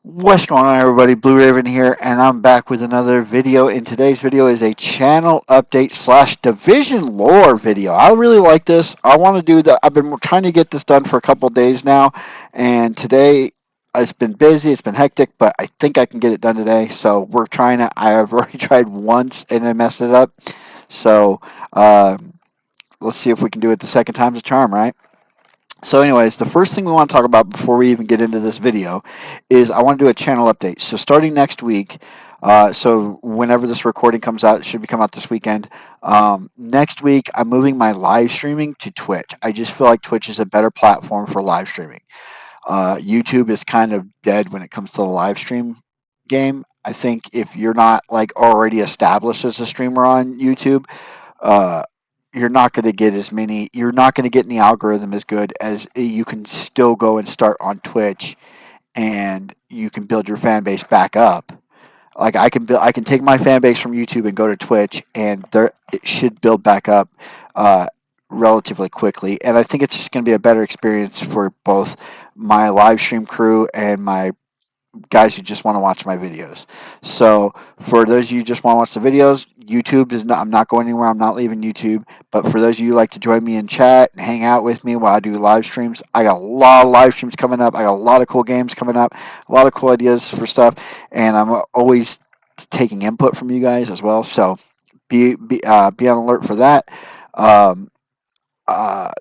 What's going on, everybody? Blue Raven here, and I'm back with another video. And today's video is a channel update slash division lore video. I really like this. I want to do that. I've been trying to get this done for a couple days now, and today it's been busy, it's been hectic, but I think I can get it done today. So we're trying to. I have already tried once and I messed it up. So uh, let's see if we can do it the second time's a charm, right? So anyways, the first thing we want to talk about before we even get into this video is I want to do a channel update. So starting next week, so whenever this recording comes out, it should be come out this weekend. Next week, I'm moving my live streaming to Twitch. I just feel like Twitch is a better platform for live streaming. YouTube is kind of dead when it comes to the live stream game. I think if you're not like already established as a streamer on YouTube, uh, you're not going to get as many. You're not going to get in the algorithm as good as you can still go and start on Twitch, and you can build your fan base back up. Like I can take my fan base from YouTube and go to Twitch, and there it should build back up uh, relatively quickly. And I think it's just going to be a better experience for both my live stream crew and my guys who just want to watch my videos. So for those of you who just want to watch the videos, YouTube is not, I'm not going anywhere. I'm not leaving YouTube. But for those of you who like to join me in chat and hang out with me while I do live streams, I got a lot of live streams coming up. I got a lot of cool games coming up, a lot of cool ideas for stuff, and I'm always taking input from you guys as well. So be on alert for that. Um,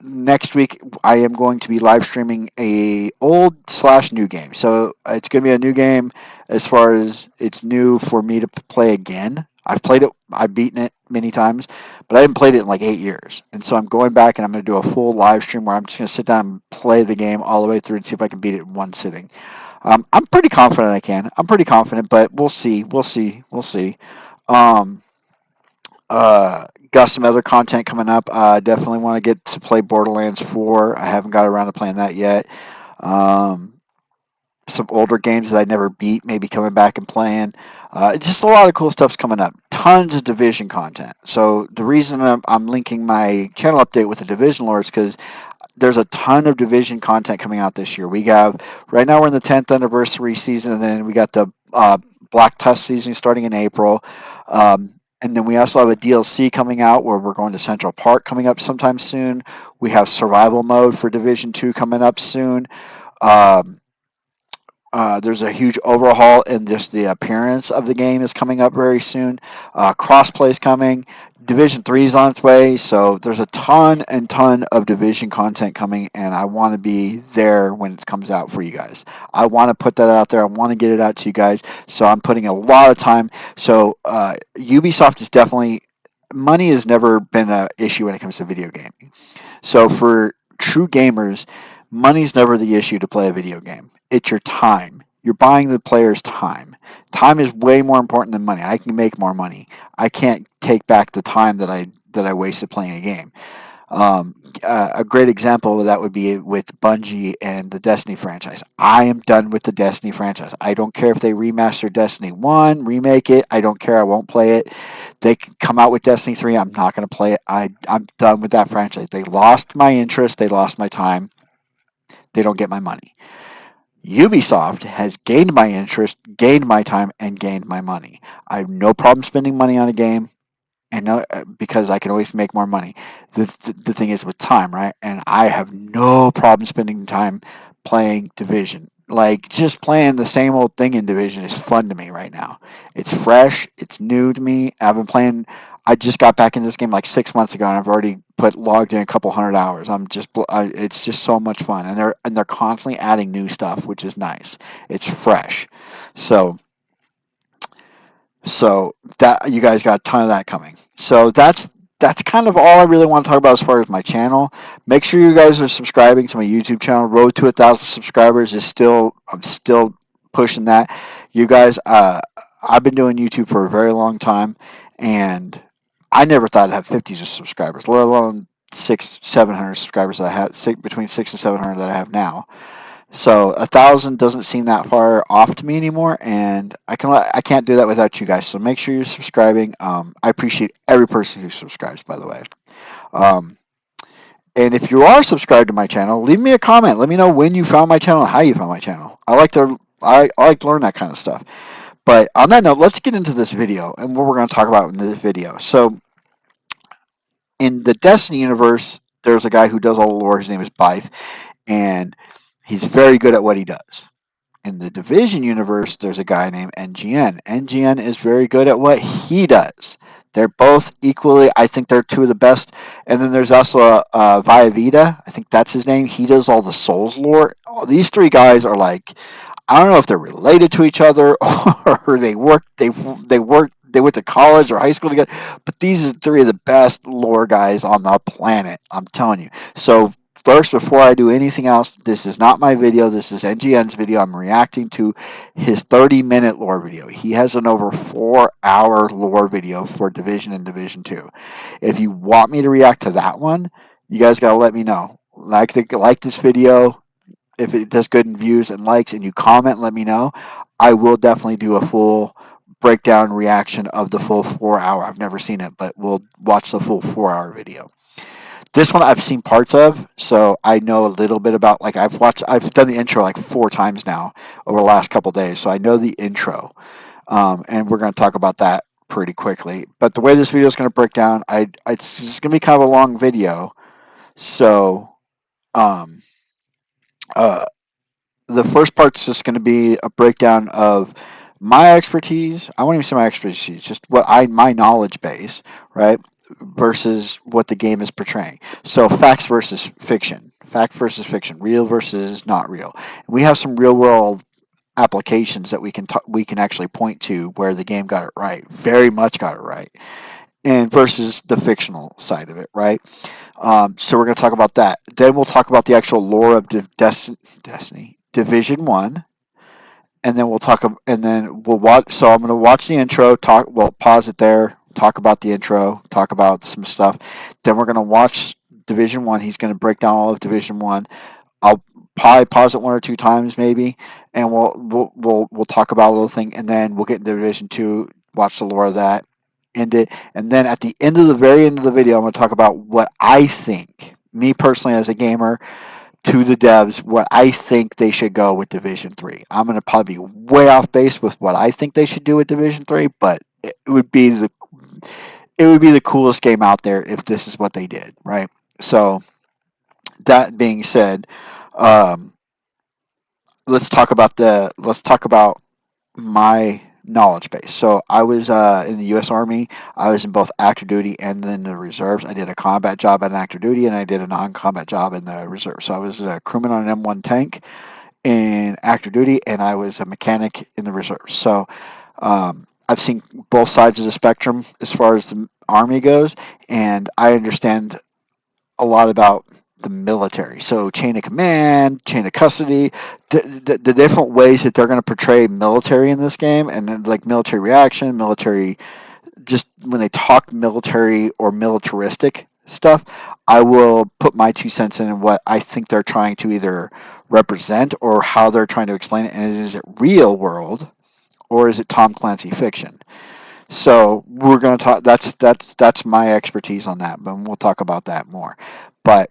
Next week I am going to be live streaming a old slash new game. So it's going to be a new game as far as it's new for me to play again. I've played it, I've beaten it many times, but I haven't played it in like 8 years. And so I'm going back and I'm going to do a full live stream where I'm just going to sit down and play the game all the way through and see if I can beat it in one sitting. I'm pretty confident I can. I'm pretty confident, but we'll see. We'll see. We'll see. Um, got some other content coming up. Definitely want to get to play Borderlands 4. I haven't got around to playing that yet. Um, some older games that I never beat, maybe coming back and playing. Just a lot of cool stuff's coming up. Tons of Division content. So the reason I'm linking my channel update with the Division lore is because there's a ton of Division content coming out this year. We have right now we're in the 10th anniversary season, and then we got the Black Tusk season starting in April. And then we also have a DLC coming out where we're going to Central Park coming up sometime soon. We have survival mode for Division 2 coming up soon. Um, there's a huge overhaul in just the appearance of the game is coming up very soon. Crossplay is coming. Division 3 is on its way. So there's a ton and ton of Division content coming, and I want to be there when it comes out for you guys. I want to put that out there. I want to get it out to you guys. So I'm putting a lot of time. So Ubisoft is definitely, money has never been an issue when it comes to video gaming. So for true gamers, money's never the issue to play a video game. It's your time. You're buying the player's time. Time is way more important than money. I can make more money. I can't take back the time that I wasted playing a game. A great example of that would be with Bungie and the Destiny franchise. I am done with the Destiny franchise. I don't care if they remaster Destiny 1, remake it. I don't care. I won't play it. They can come out with Destiny 3. I'm not going to play it. I'm done with that franchise. They lost my interest. They lost my time. They don't get my money. Ubisoft has gained my interest, gained my time, and gained my money. I have no problem spending money on a game, and no, because I can always make more money. The thing is with time, right? And I have no problem spending time playing Division. Like just playing the same old thing in Division is fun to me right now. It's fresh, it's new to me. I've been playing. I just got back in this game like 6 months ago, and I've already logged in a couple hundred hours. It's just so much fun, and they're constantly adding new stuff, which is nice. It's fresh, so that you guys got a ton of that coming. So that's kind of all I really want to talk about as far as my channel. Make sure you guys are subscribing to my YouTube channel. Road to 1,000 subscribers is still I'm still pushing that. You guys, I've been doing YouTube for a very long time, and I never thought I'd have 50 subscribers, let alone 700 subscribers that I have, between 6 and 700 that I have now. So 1,000 doesn't seem that far off to me anymore, and I can't do that without you guys. So make sure you're subscribing. I appreciate every person who subscribes, by the way. Um, and if you are subscribed to my channel, leave me a comment. Let me know when you found my channel and how you found my channel. I like to learn that kind of stuff. But on that note, let's get into this video and what we're going to talk about in this video. So in the Destiny universe, there's a guy who does all the lore. His name is Byth, and he's very good at what he does. In the Division universe, there's a guy named NGN. NGN is very good at what he does. They're both equally, I think they're two of the best. And then there's also Vita. I think that's his name. He does all the Souls lore. These three guys are like, I don't know if they're related to each other or they went to college or high school together, but these are three of the best lore guys on the planet. I'm telling you. So first, before I do anything else, this is not my video. This is NGN's video. I'm reacting to his 30-minute lore video. He has an over 4-hour lore video for Division and Division 2. If you want me to react to that one, you guys gotta let me know. Like this video. If it does good in views and likes, and you comment, let me know. I will definitely do a full breakdown reaction of the full 4 hour. I've never seen it, but we'll watch the full 4 hour video. This one I've seen parts of, so I know a little bit about. Like I've done the intro like 4 times now over the last couple days, so I know the intro, and we're going to talk about that pretty quickly. But the way this video is going to break down, it's going to be kind of a long video, so um, uh, the first part's just going to be a breakdown of my expertise. I won't even say my expertise, just what my knowledge base, right? Versus what the game is portraying. So facts versus fiction, real versus not real. And we have some real world applications that we can actually point to where the game got it right, very much got it right, and versus the fictional side of it, right? So we're going to talk about that. Then we'll talk about the actual lore of Destiny Division 1, and then and then we'll watch. So I'm going to watch the intro. Pause it there. Talk about the intro. Talk about some stuff. Then we're going to watch Division 1. He's going to break down all of Division 1. I'll probably pause it 1 or 2 times maybe, and we'll talk about a little thing, and then we'll get into Division 2. Watch the lore of that. End it, and then at the very end of the video, I'm going to talk about what I think, me personally as a gamer, to the devs, what I think they should go with Division 3. I'm going to probably be way off base with what I think they should do with Division 3, but it would be the coolest game out there if this is what they did, right? So that being said, um, let's talk about my knowledge base. So I was in the U.S. Army. I was in both active duty and then the reserves. I did a combat job at active duty, and I did a non-combat job in the reserves. So I was a crewman on an M1 tank in active duty, and I was a mechanic in the reserves. So I've seen both sides of the spectrum as far as the Army goes, and I understand a lot about the military. So chain of command, chain of custody, the different ways that they're going to portray military in this game, and then like military reaction, military, just when they talk military or militaristic stuff, I will put my 2 cents in what I think they're trying to either represent or how they're trying to explain it. And is it real world or is it Tom Clancy fiction? So we're going to talk. That's my expertise on that, but we'll talk about that more. But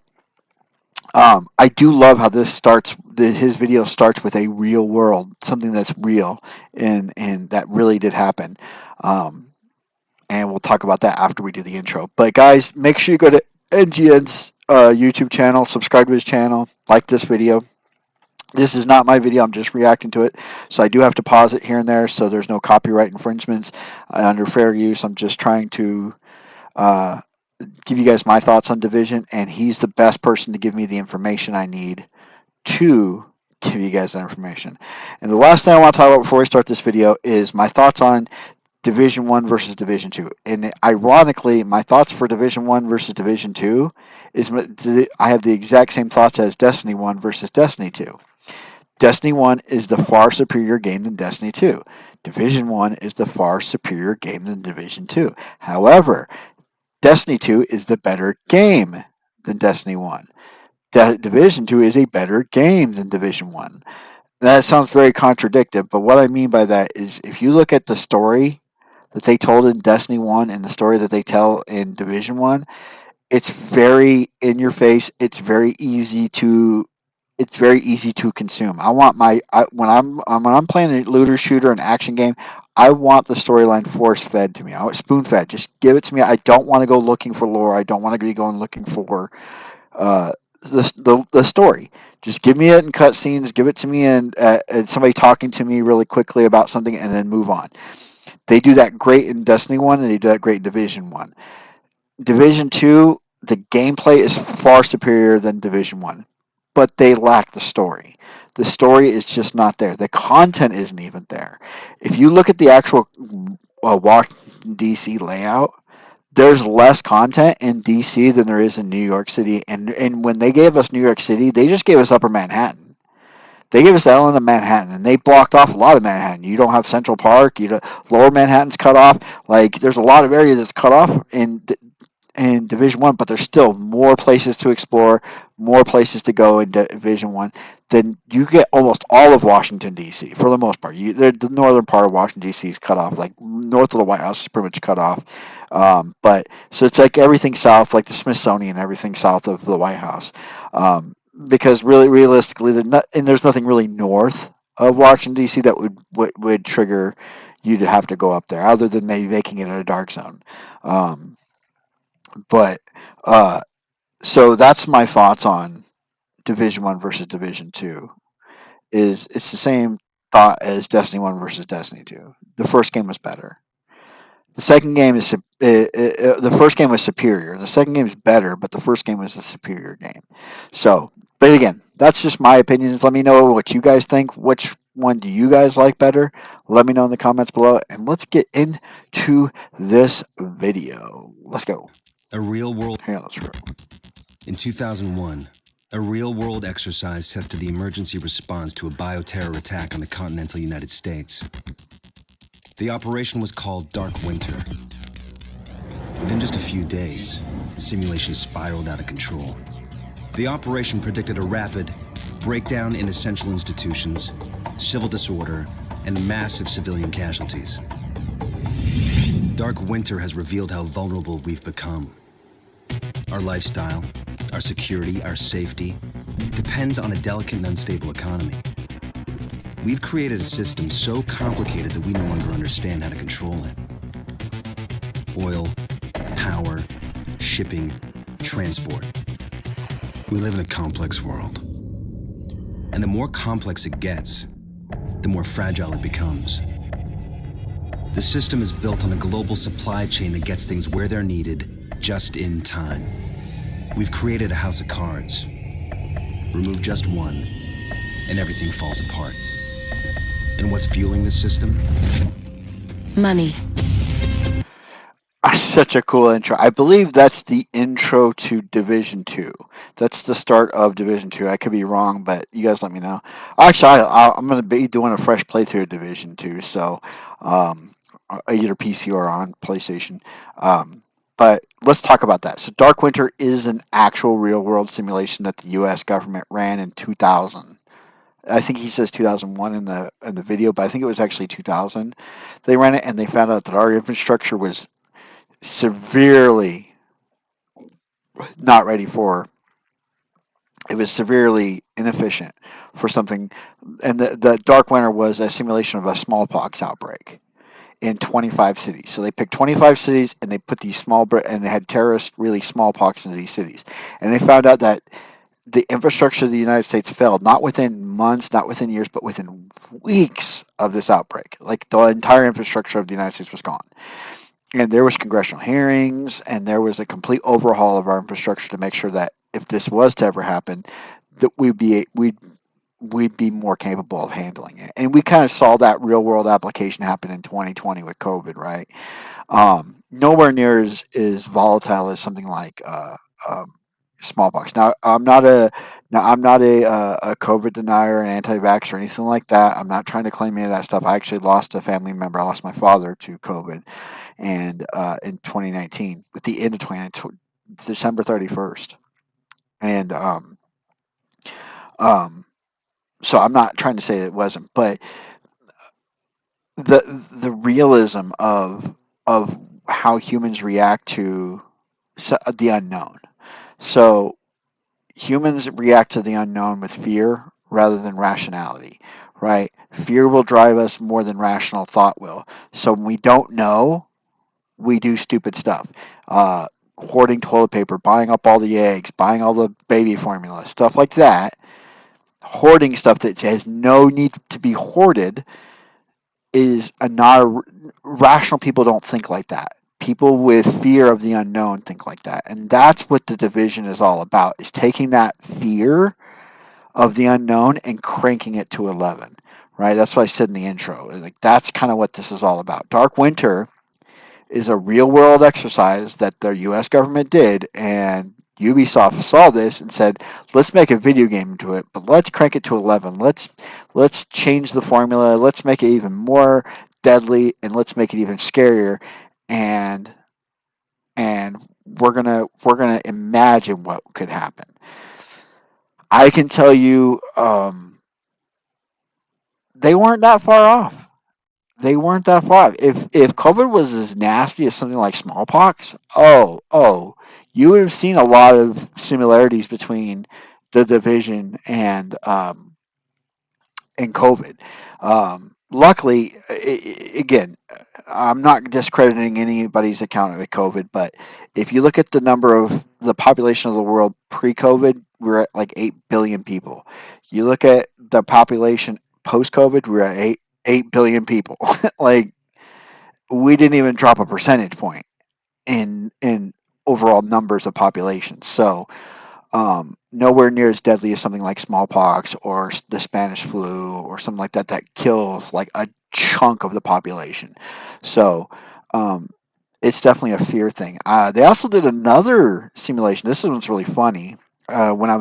I do love how this starts. His video starts with a real world, something that's real, and that really did happen. And we'll talk about that after we do the intro. But guys, make sure you go to NGN's YouTube channel, subscribe to his channel, like this video. This is not my video. I'm just reacting to it, so I do have to pause it here and there, so there's no copyright infringements under fair use. I'm just trying to give you guys my thoughts on Division, and he's the best person to give me the information I need to give you guys that information. And the last thing I want to talk about before we start this video is my thoughts on Division 1 versus Division 2. And ironically, my thoughts for Division 1 versus Division 2 is I have the exact same thoughts as Destiny 1 versus Destiny 2. Destiny 1 is the far superior game than Destiny 2. Division 1 is the far superior game than Division 2. However, Destiny 2 is the better game than Destiny 1. Division 2 is a better game than Division 1. That sounds very contradictory, but what I mean by that is if you look at the story that they told in Destiny 1 and the story that they tell in Division 1, it's very in your face. It's very easy to it's very easy to consume. I want when I'm playing a looter shooter, an action game, I want the storyline force fed to me. I want spoon fed. Just give it to me. I don't want to go looking for lore. I don't want to be going looking for uh, the story. Just give me it in cutscenes. Give it to me and somebody talking to me really quickly about something, and then move on. They do that great in Destiny 1, and they do that great in Division 1. Division 2, the gameplay is far superior than Division 1, but they lack the story. The story is just not there. The content isn't even there. If you look at the actual Washington, D.C. layout, there's less content in DC than there is in New York City. And when they gave us New York City, they just gave us Upper Manhattan. They gave us the island of Manhattan, and they blocked off a lot of Manhattan. You don't have Central Park. Lower Manhattan's cut off. Like there's a lot of area that's cut off in Division One, but there's still more places to explore, more places to go in Division One. Then you get almost all of Washington D.C. for the most part. The northern part of Washington D.C. is cut off, like north of the White House is pretty much cut off. But so it's like everything south, like the Smithsonian, everything south of the White House, because really realistically, there's nothing really north of Washington D.C. that would trigger you to have to go up there, other than maybe making it a dark zone. Um, but uh, so that's my thoughts on Division One versus Division Two. Is it's the same thought as Destiny One versus Destiny Two. The first game was better. The second game is the first game was superior. The second game is better, but the first game was a superior game. So, but again, that's just my opinions. Let me know what you guys think. Which one do you guys like better? Let me know in the comments below, and let's get into this video. Let's go. A real world. Here, let's go. In 2001, a real world exercise tested the emergency response to a bioterror attack on the continental United States. The operation was called Dark Winter. Within just a few days, the simulation spiraled out of control. The operation predicted a rapid breakdown in essential institutions, civil disorder, and massive civilian casualties. Dark Winter has revealed how vulnerable we've become. Our lifestyle, our security, our safety depends on a delicate and unstable economy. We've created a system so complicated that we no longer understand how to control it. Oil, power, shipping, transport. We live in a complex world. And the more complex it gets, the more fragile it becomes. The system is built on a global supply chain that gets things where they're needed, just in time. We've created a house of cards. Remove just one, and everything falls apart. And what's fueling this system? Money. Such a cool intro. I believe that's the intro to Division Two. That's the start of Division Two. I could be wrong, but you guys let me know. Actually, I'm going to be doing a fresh playthrough of Division Two, so um, either PC or on PlayStation. But let's talk about that. So, Dark Winter is an actual real-world simulation that the U.S. government ran in 2000. I think he says 2001 in the video, but I think it was actually 2000. They ran it, and they found out that our infrastructure was severely not ready for it was severely inefficient for something. And the Dark Winter was a simulation of a smallpox outbreak in 25 cities. So they picked 25 cities and they put these and they had terrorists really smallpox into these cities, and they found out that the infrastructure of the United States failed, not within months, not within years, but within weeks of this outbreak. Like the entire infrastructure of the United States was gone. And there was congressional hearings, and there was a complete overhaul of our infrastructure to make sure that if this was to ever happen, that we'd be more capable of handling it. And we kind of saw that real world application happen in 2020 with COVID, right? Nowhere near as volatile as something like smallpox. Now I'm not a COVID denier, an anti-vax, or anything like that. I'm not trying to claim any of that stuff. I actually lost a family member. I lost my father to COVID, and in 2019, at the end of 2019, December 31st, and um, so I'm not trying to say it wasn't, but the realism of how humans react to the unknown. So humans react to the unknown with fear rather than rationality, right? Fear will drive us more than rational thought will. So when we don't know, we do stupid stuff. Hoarding toilet paper, buying up all the eggs, buying all the baby formula, stuff like that. Hoarding stuff that has no need to be hoarded is a not a, rational people don't think like that. People with fear of the unknown think like that, and that's what the division is all about: is taking that fear of the unknown and cranking it to 11. Right? That's what I said in the intro. Like that's kind of what this is all about. Dark Winter is a real world exercise that the U.S. government did, and Ubisoft saw this and said, "Let's make a video game into it, but let's crank it to 11. Let's change the formula. Let's make it even more deadly, and let's make it even scarier." And and we're gonna imagine what could happen. I can tell you, they weren't that far off. They weren't that far off. If COVID was as nasty as something like smallpox, you would have seen a lot of similarities between the division and COVID. Luckily, again, I'm not discrediting anybody's account of COVID, but if you look at the number of the population of the world pre-COVID, we're at like 8 billion people. You look at the population post-COVID, we're at eight billion people. Like we didn't even drop a percentage point in overall numbers of population. So nowhere near as deadly as something like smallpox or the Spanish flu or something like that that kills like a chunk of the population. So um, it's definitely a fear thing. They also did another simulation. This one's really funny. When I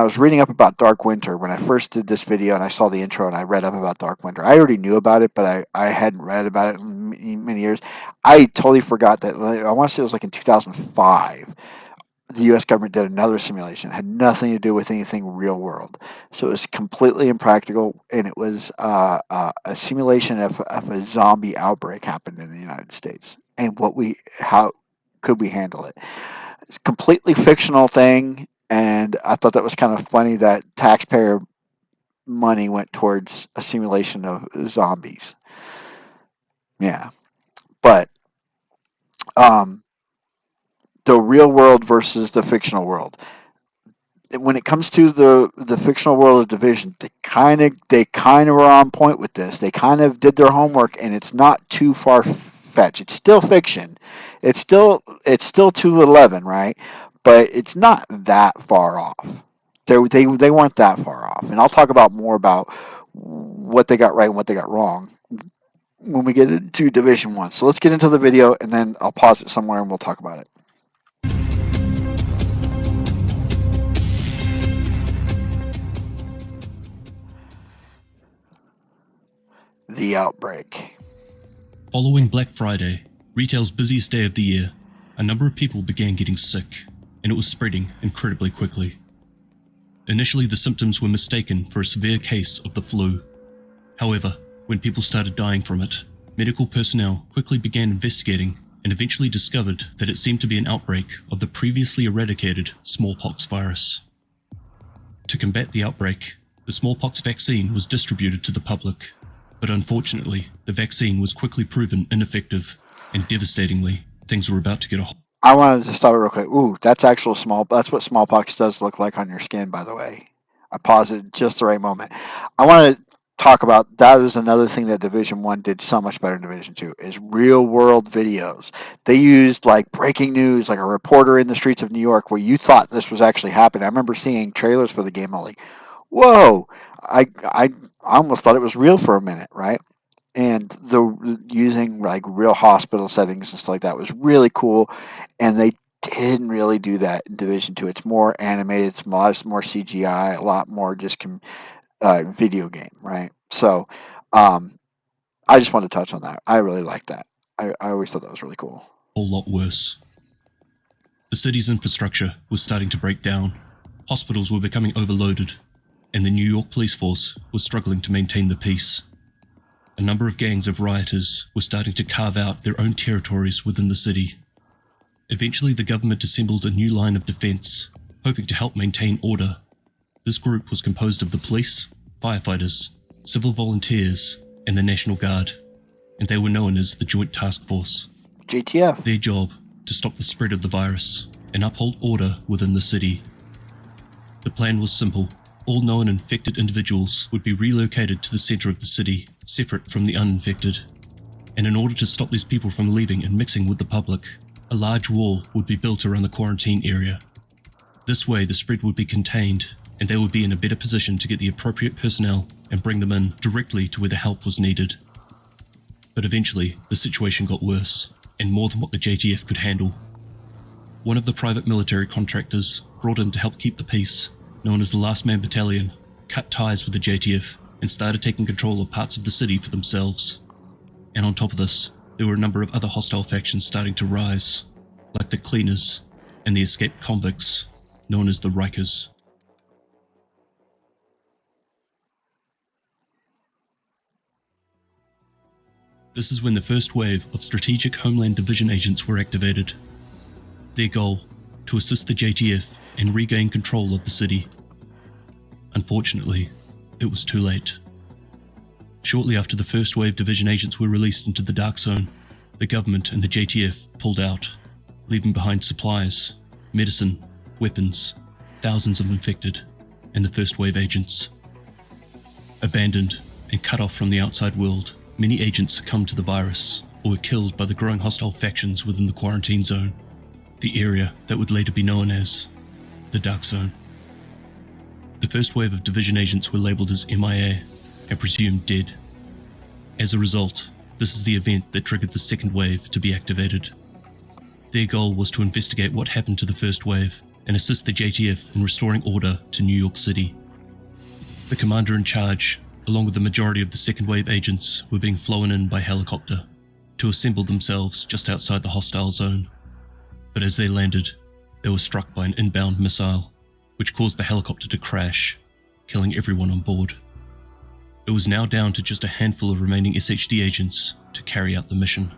was reading up about Dark Winter, when I first did this video and I saw the intro and I read up about Dark Winter, I already knew about it, but I hadn't read about it in many years. I totally forgot that. I want to say it was like in 2005 the U.S. government did another simulation. It had nothing to do with anything real world, so it was completely impractical, and it was a simulation of a zombie outbreak happened in the United States, and how could we handle it? It's a completely fictional thing, and I thought that was kind of funny that taxpayer money went towards a simulation of zombies. Yeah, but um, the real world versus the fictional world. When it comes to the fictional world of Division, they kind of were on point with this. They kind of did their homework, and it's not too far fetched. It's still fiction. It's still 211, right? But it's not that far off. They weren't that far off, and I'll talk about more about what they got right and what they got wrong when we get into Division One. So let's get into the video, and then I'll pause it somewhere, and we'll talk about it. The outbreak. Following Black Friday, retail's busiest day of the year, a number of people began getting sick, and it was spreading incredibly quickly. Initially, the symptoms were mistaken for a severe case of the flu. However, when people started dying from it, medical personnel quickly began investigating and eventually discovered that it seemed to be an outbreak of the previously eradicated smallpox virus. To combat the outbreak, the smallpox vaccine was distributed to the public, but unfortunately, the vaccine was quickly proven ineffective, and devastatingly, things were about to get a I wanted to stop it real quick. Ooh, that's what smallpox does look like on your skin, by the way. I paused it just the right moment. I want to talk about that is another thing that Division One did so much better than Division Two is real world videos. They used like breaking news, like a reporter in the streets of New York, where you thought this was actually happening. I remember seeing trailers for the game. I'm like, whoa! I almost thought it was real for a minute, right? And the using like real hospital settings and stuff like that was really cool, and they didn't really do that in Division Two. It's more animated, it's a lot more CGI, a lot more just video game, right? So um, I just wanted to touch on that. I really like that. I always thought that was really cool. whole lot worse. The city's infrastructure was starting to break down, hospitals were becoming overloaded, and the New York police force was struggling to maintain the peace. A number of gangs of rioters were starting to carve out their own territories within the city. Eventually, the government assembled a new line of defense, hoping to help maintain order. This group was composed of the police, firefighters, civil volunteers, and the National Guard, and they were known as the Joint Task Force. JTF. Their job, to stop the spread of the virus and uphold order within the city. The plan was simple. All known infected individuals would be relocated to the center of the city, separate from the uninfected. And in order to stop these people from leaving and mixing with the public, a large wall would be built around the quarantine area. This way, the spread would be contained, and they would be in a better position to get the appropriate personnel and bring them in directly to where the help was needed. But eventually, the situation got worse, and more than what the JTF could handle. One of the private military contractors brought in to help keep the peace, known as the Last Man Battalion, cut ties with the JTF and started taking control of parts of the city for themselves. And on top of this, there were a number of other hostile factions starting to rise, like the Cleaners and the escaped convicts, known as the Rikers. This is when the first wave of Strategic Homeland Division agents were activated. Their goal, to assist the JTF and regain control of the city. Unfortunately, it was too late. Shortly after the first wave division agents were released into the Dark Zone, the government and the JTF pulled out, leaving behind supplies, medicine, weapons, thousands of infected, and the first wave agents. Abandoned and cut off from the outside world, many agents succumbed to the virus or were killed by the growing hostile factions within the quarantine zone, the area that would later be known as the Dark Zone. The first wave of division agents were labeled as MIA and presumed dead. As a result, this is the event that triggered the second wave to be activated. Their goal was to investigate what happened to the first wave and assist the JTF in restoring order to New York City. The commander in charge, along with the majority of the second wave agents, were being flown in by helicopter to assemble themselves just outside the hostile zone. But as they landed, they were struck by an inbound missile, which caused the helicopter to crash, killing everyone on board. It was now down to just a handful of remaining SHD agents to carry out the mission.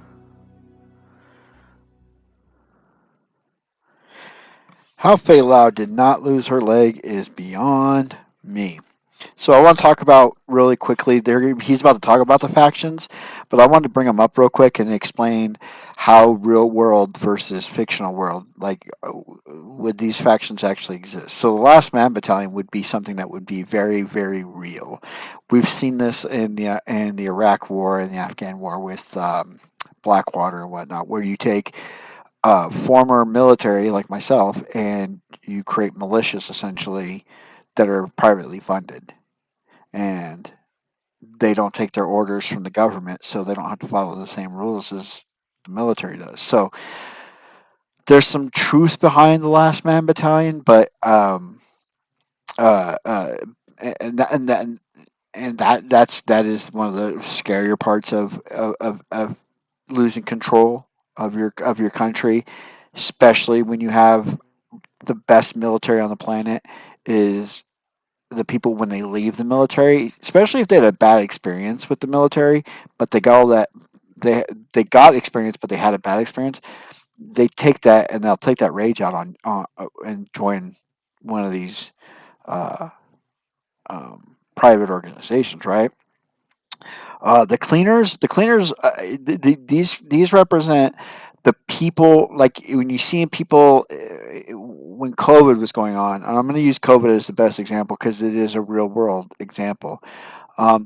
How Faye Lau did not lose her leg is beyond me. So I want to talk about really quickly. He's about to talk about the factions, but I wanted to bring them up real quick and explain how real world versus fictional world, like would these factions actually exist. So the Last Man Battalion would be something that would be very, very real. We've seen this in the Iraq War and the Afghan War with Blackwater and whatnot, where you take former military like myself and you create militias essentially that are privately funded, and they don't take their orders from the government, so they don't have to follow the same rules as the military does. So there's some truth behind the Last Man Battalion, but and that is one of the scarier parts of losing control of your country, especially when you have the best military on the planet. Is the people when they leave the military, especially if they had a bad experience with the military, but they got all that they got experience, but they had a bad experience. They take that and they'll take that rage out on and join one of these uh, private organizations, right? These represent the people. Like when you see people when COVID was going on, and I'm going to use COVID as the best example because it is a real world example.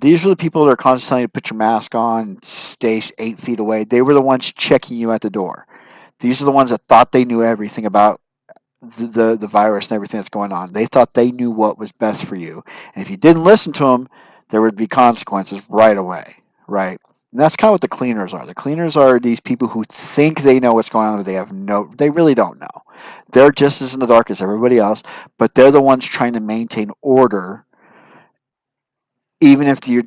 These were the people that are constantly telling you to put your mask on, stay 8 feet away. They were the ones checking you at the door. These are the ones that thought they knew everything about the virus and everything that's going on. They thought they knew what was best for you, and if you didn't listen to them, there would be consequences right away, right? And that's kind of what the cleaners are. The cleaners are these people who think they know what's going on, but they really don't know. They're just as in the dark as everybody else, but they're the ones trying to maintain order, even if they're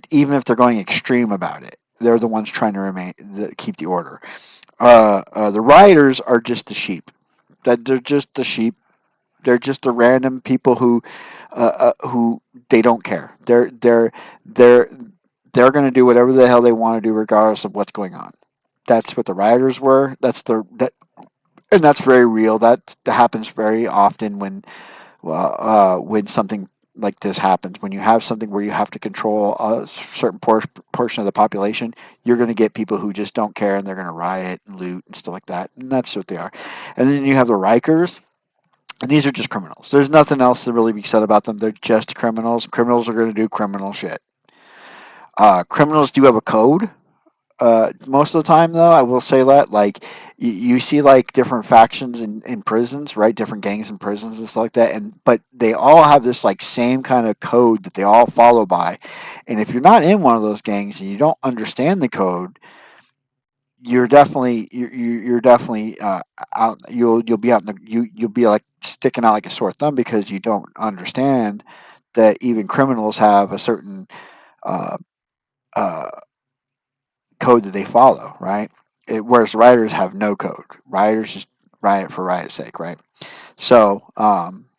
going extreme about it. They're the ones trying to keep the order. The rioters are just the sheep. That they're just the sheep. They're just the random people who they don't care. They're going to do whatever the hell they want to do, regardless of what's going on. That's what the rioters were. And that's very real. That happens very often when something like this happens. When you have something where you have to control a certain portion of the population, you're going to get people who just don't care and they're going to riot and loot and stuff like that. And that's what they are. And then you have the Rikers. And these are just criminals. There's nothing else to really be said about them. They're just criminals. Criminals are going to do criminal shit. Criminals do have a code. Most of the time, though, I will say that, like, you see like different factions in prisons, right? Different gangs in prisons and stuff like that, but they all have this like same kind of code that they all follow by. And if you're not in one of those gangs and you don't understand the code, you're definitely out. You'll be out in the you'll be like sticking out like a sore thumb because you don't understand that even criminals have a certain uh, uh, code that they follow, right? Whereas rioters have no code. Rioters just riot for riot's sake, right? So,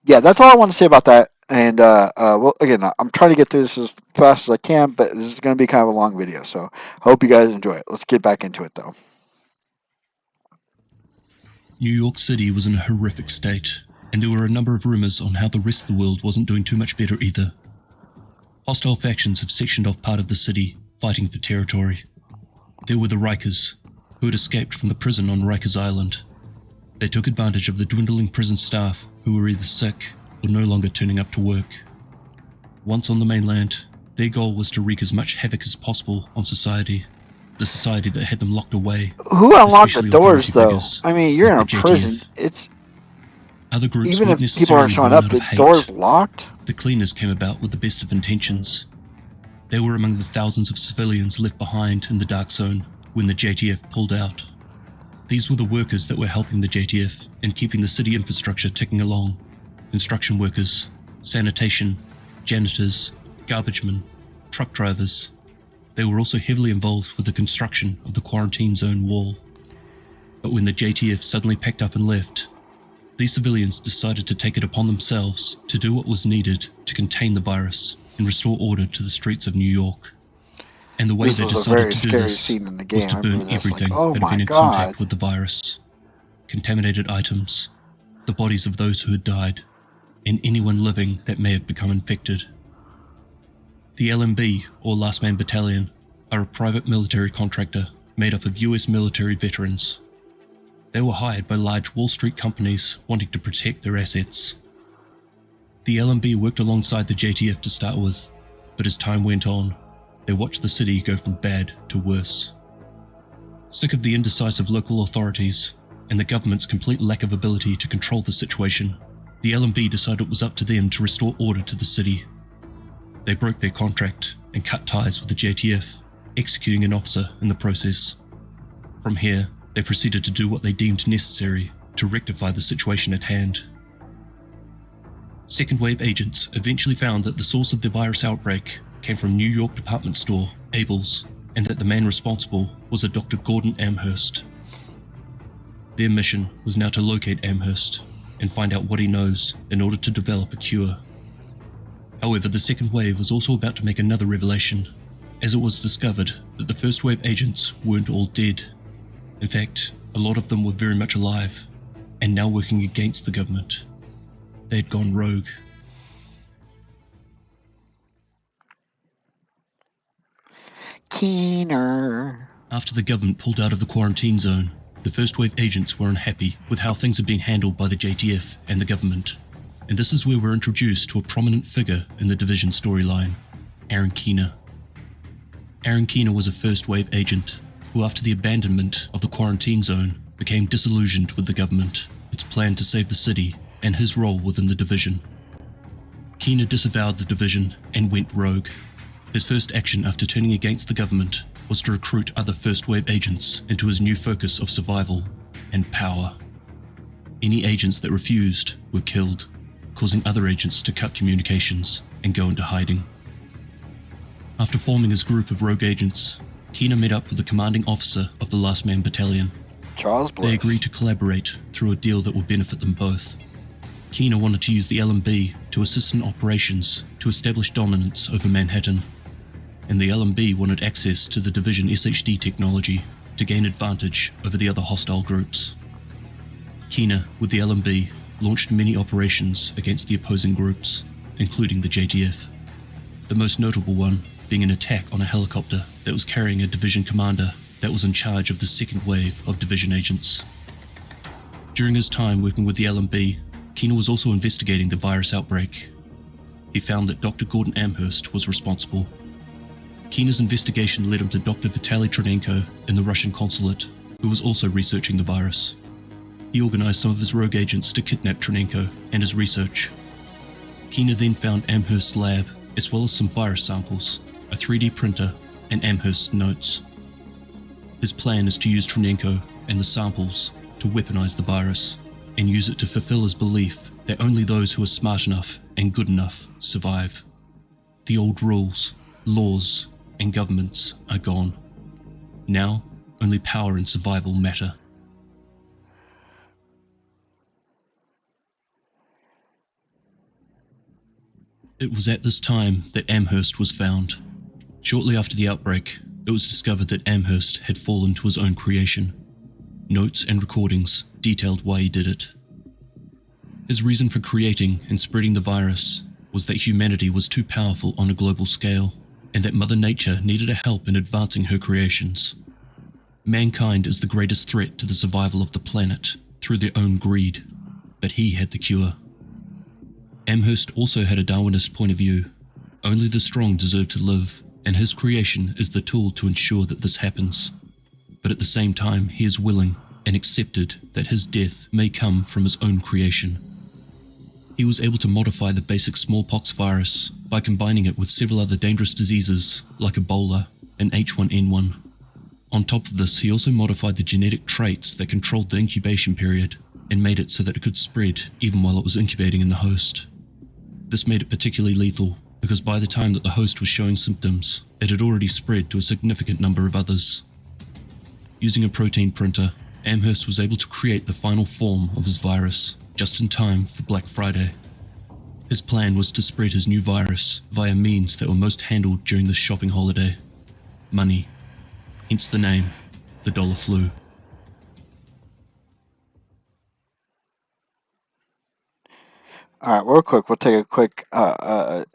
yeah, that's all I want to say about that. And well, again, I'm trying to get through this as fast as I can, but this is going to be kind of a long video. So, hope you guys enjoy it. Let's get back into it, though. New York City was in a horrific state, and there were a number of rumors on how the rest of the world wasn't doing too much better either. Hostile factions have sectioned off part of the city, fighting for territory. There were the Rikers, who had escaped from the prison on Rikers Island. They took advantage of the dwindling prison staff who were either sick or no longer turning up to work. Once on the mainland, their goal was to wreak as much havoc as possible on society, the society that had them locked away. Who unlocked the especially doors, authority though? figures I mean, you're in like a the prison. JTF. It's Other groups even weren't if people aren't necessarily showing born up, out of the hate. door's locked. The cleaners came about with the best of intentions. They were among the thousands of civilians left behind in the dark zone when the JTF pulled out. These were the workers that were helping the JTF and keeping the city infrastructure ticking along. Construction workers, sanitation, janitors, garbage men, truck drivers. They were also heavily involved with the construction of the quarantine zone wall. But when the JTF suddenly packed up and left, these civilians decided to take it upon themselves to do what was needed to contain the virus and restore order to the streets of New York. And the way This they was a decided very to do scary this scene in the was game. to I burn remember this. Like, everything oh that had my been in god. contact with the virus. Contaminated items, the bodies of those who had died, and anyone living that may have become infected. The LMB, or Last Man Battalion, are a private military contractor made up of US military veterans. They were hired by large Wall Street companies wanting to protect their assets. The LMB worked alongside the JTF to start with, but as time went on, they watched the city go from bad to worse. Sick of the indecisive local authorities and the government's complete lack of ability to control the situation, the LMB decided it was up to them to restore order to the city. They broke their contract and cut ties with the JTF, executing an officer in the process. From here, they proceeded to do what they deemed necessary to rectify the situation at hand. Second wave agents eventually found that the source of the virus outbreak came from New York department store Abel's, and that the man responsible was a Dr. Gordon Amherst. Their mission was now to locate Amherst and find out what he knows in order to develop a cure. However, the second wave was also about to make another revelation, as it was discovered that the first wave agents weren't all dead. In fact, a lot of them were very much alive, and now working against the government. They had gone rogue. Keener. After the government pulled out of the quarantine zone, the first wave agents were unhappy with how things had been handled by the JTF and the government. And this is where we're introduced to a prominent figure in the division storyline, Aaron Keener. Aaron Keener was a first wave agent who, after the abandonment of the quarantine zone, became disillusioned with the government, its plan to save the city, and his role within the division. Keener disavowed the division and went rogue. His first action after turning against the government was to recruit other first wave agents into his new focus of survival and power. Any agents that refused were killed, causing other agents to cut communications and go into hiding. After forming his group of rogue agents, Keener met up with the commanding officer of the Last Man Battalion. Charles They Bliss. agreed to collaborate through a deal that would benefit them both. Keener wanted to use the LMB to assist in operations to establish dominance over Manhattan, and the LMB wanted access to the Division SHD technology to gain advantage over the other hostile groups. Keener, with the LMB, launched many operations against the opposing groups, including the JTF. The most notable one being an attack on a helicopter that was carrying a division commander that was in charge of the second wave of division agents. During his time working with the LMB, Keener was also investigating the virus outbreak. He found that Dr. Gordon Amherst was responsible. Keener's investigation led him to Dr. Vitaly Tronenko in the Russian consulate, who was also researching the virus. He organized some of his rogue agents to kidnap Tronenko and his research. Keener then found Amherst's lab, as well as some virus samples, a 3D printer, and Amherst's notes. His plan is to use Tronenko and the samples to weaponize the virus, and use it to fulfill his belief that only those who are smart enough and good enough survive. The old rules, laws, and governments are gone. Now, only power and survival matter. It was at this time that Amherst was found. Shortly after the outbreak, it was discovered that Amherst had fallen to his own creation. Notes and recordings detailed why he did it. His reason for creating and spreading the virus was that humanity was too powerful on a global scale, and that Mother Nature needed a help in advancing her creations. Mankind is the greatest threat to the survival of the planet through their own greed, but he had the cure. Amherst also had a Darwinist point of view. Only the strong deserve to live, and his creation is the tool to ensure that this happens. But at the same time, he is willing and accepted that his death may come from his own creation. He was able to modify the basic smallpox virus by combining it with several other dangerous diseases like Ebola and H1N1. On top of this, he also modified the genetic traits that controlled the incubation period and made it so that it could spread even while it was incubating in the host. This made it particularly lethal because by the time that the host was showing symptoms, it had already spread to a significant number of others. Using a protein printer, Amherst was able to create the final form of his virus just in time for Black Friday. His plan was to spread his new virus via means that were most handled during this shopping holiday: money. Hence the name, the dollar flu. All right, real quick, we'll take a quick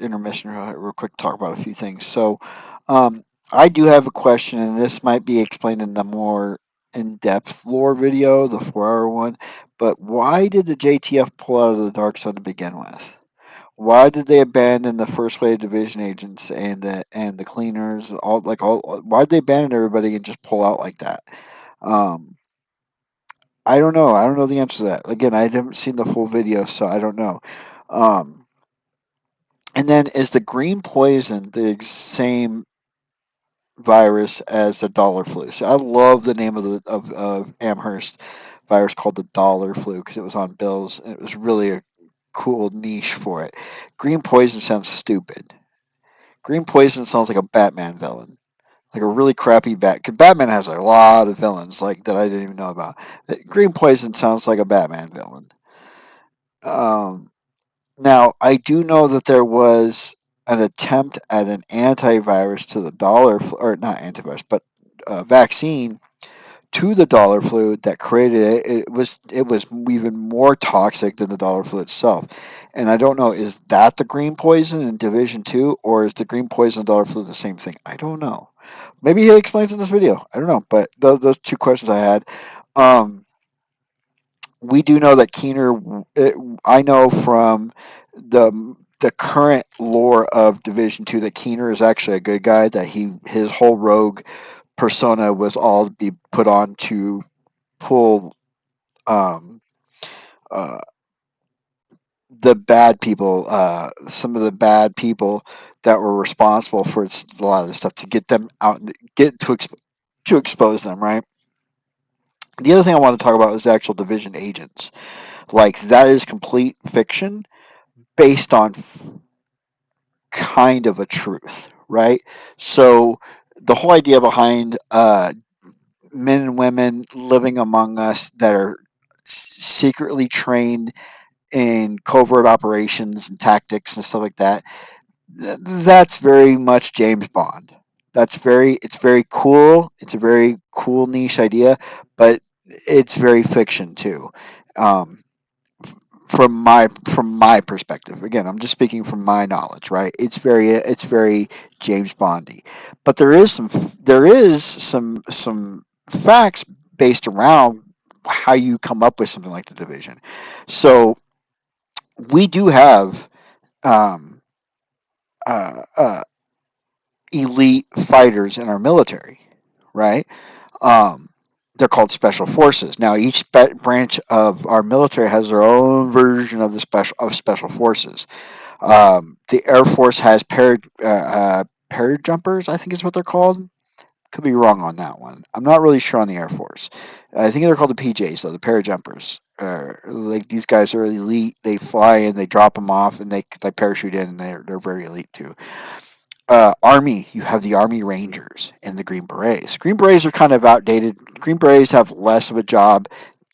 intermission, real quick, talk about a few things. So, I do have a question, and this might be explained in the more in-depth lore video, the 4-hour one. But why did the JTF pull out of the dark zone to begin with? Why did they abandon the first wave division agents and the cleaners? Why did they abandon everybody and just pull out like that? Um, I don't know. I don't know the answer to that. Again, I haven't seen the full video, so I don't know. Um, and then is the green poison the same virus as the dollar flu? So I love the name of of Amherst virus called the dollar flu because it was on bills and it was really a cool niche for it. Green poison sounds stupid. Green poison sounds like a Batman villain. Like a really crappy Cause Batman has a lot of villains like that I didn't even know about. Green poison sounds like a Batman villain. Um, Now, I do know that there was an attempt at an antivirus to the or not antivirus, but vaccine to the dollar flu that created it. It was even more toxic than the dollar flu itself. And I don't know, is that the green poison in Division Two, or is the green poison and dollar flu the same thing? I don't know. Maybe he explains in this video. I don't know, but those two questions I had. Um, we do know that Keener. I know from the current lore of Division Two that Keener is actually a good guy. That his whole rogue persona was all to be put on to pull um, uh, the bad people, some of the bad people that were responsible for a lot of this stuff to get them out and get to expose them. Right. The other thing I want to talk about is the actual Division agents. Like that is complete fiction based on kind of a truth, right? So the whole idea behind men and women living among us that are secretly trained in covert operations and tactics and stuff like that, that's very much James Bond. It's very cool. It's a very cool niche idea, but it's very fiction too. Um, from my perspective, again, I'm just speaking from my knowledge, right? It's very James Bondy, but there is some facts based around how you come up with something like the division. So we do have um, uh, uh, elite fighters in our military, right? Um, they're called special forces. Now, each branch of our military has their own version of the special forces. The Air Force has parajumpers, I think is what they're called. Could be wrong on that one. I'm not really sure on the Air Force. I think they're called the PJs, though, the parajumpers. Like these guys are elite. They fly in, they drop them off, and they parachute in, and they're very elite too. Army, you have the Army Rangers and the Green Berets. Green Berets are kind of outdated. Green Berets have less of a job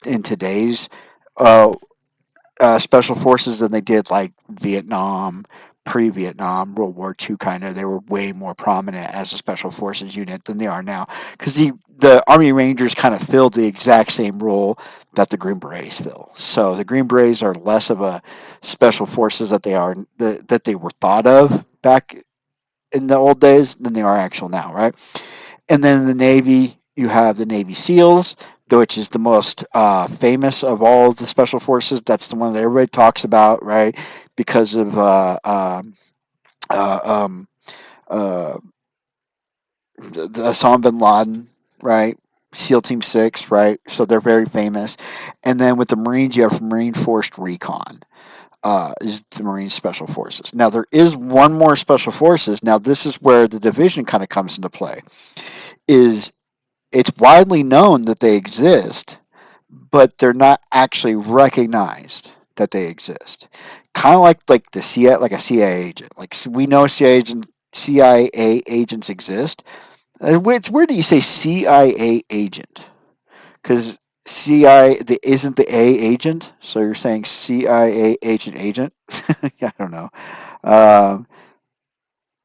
in today's uh, special forces than they did like Vietnam, pre-Vietnam, World War II kind of. They were way more prominent as a special forces unit than they are now because the Army Rangers kind of filled the exact same role that the Green Berets fill. So the Green Berets are less of a special forces that they were thought of back in the old days than they are actual now, right? And then in the Navy, you have the Navy SEALs, which is the most famous of all of the special forces. That's the one that everybody talks about, right? Because of uh, um, uh, the Osama bin Laden, right? SEAL Team 6, right? So they're very famous. And then with the Marines, you have Marine Forced Recon. Is the Marine Special Forces. Now, there is one more Special Forces. Now, this is where the division kind of comes into play. Is it's widely known that they exist, but they're not actually recognized that they exist. Kind of like the CIA, like a CIA agent. Like we know CIA agents exist. It's weird that you say CIA agent because isn't the A agent, so you're saying CIA agent. Yeah, I don't know. Um,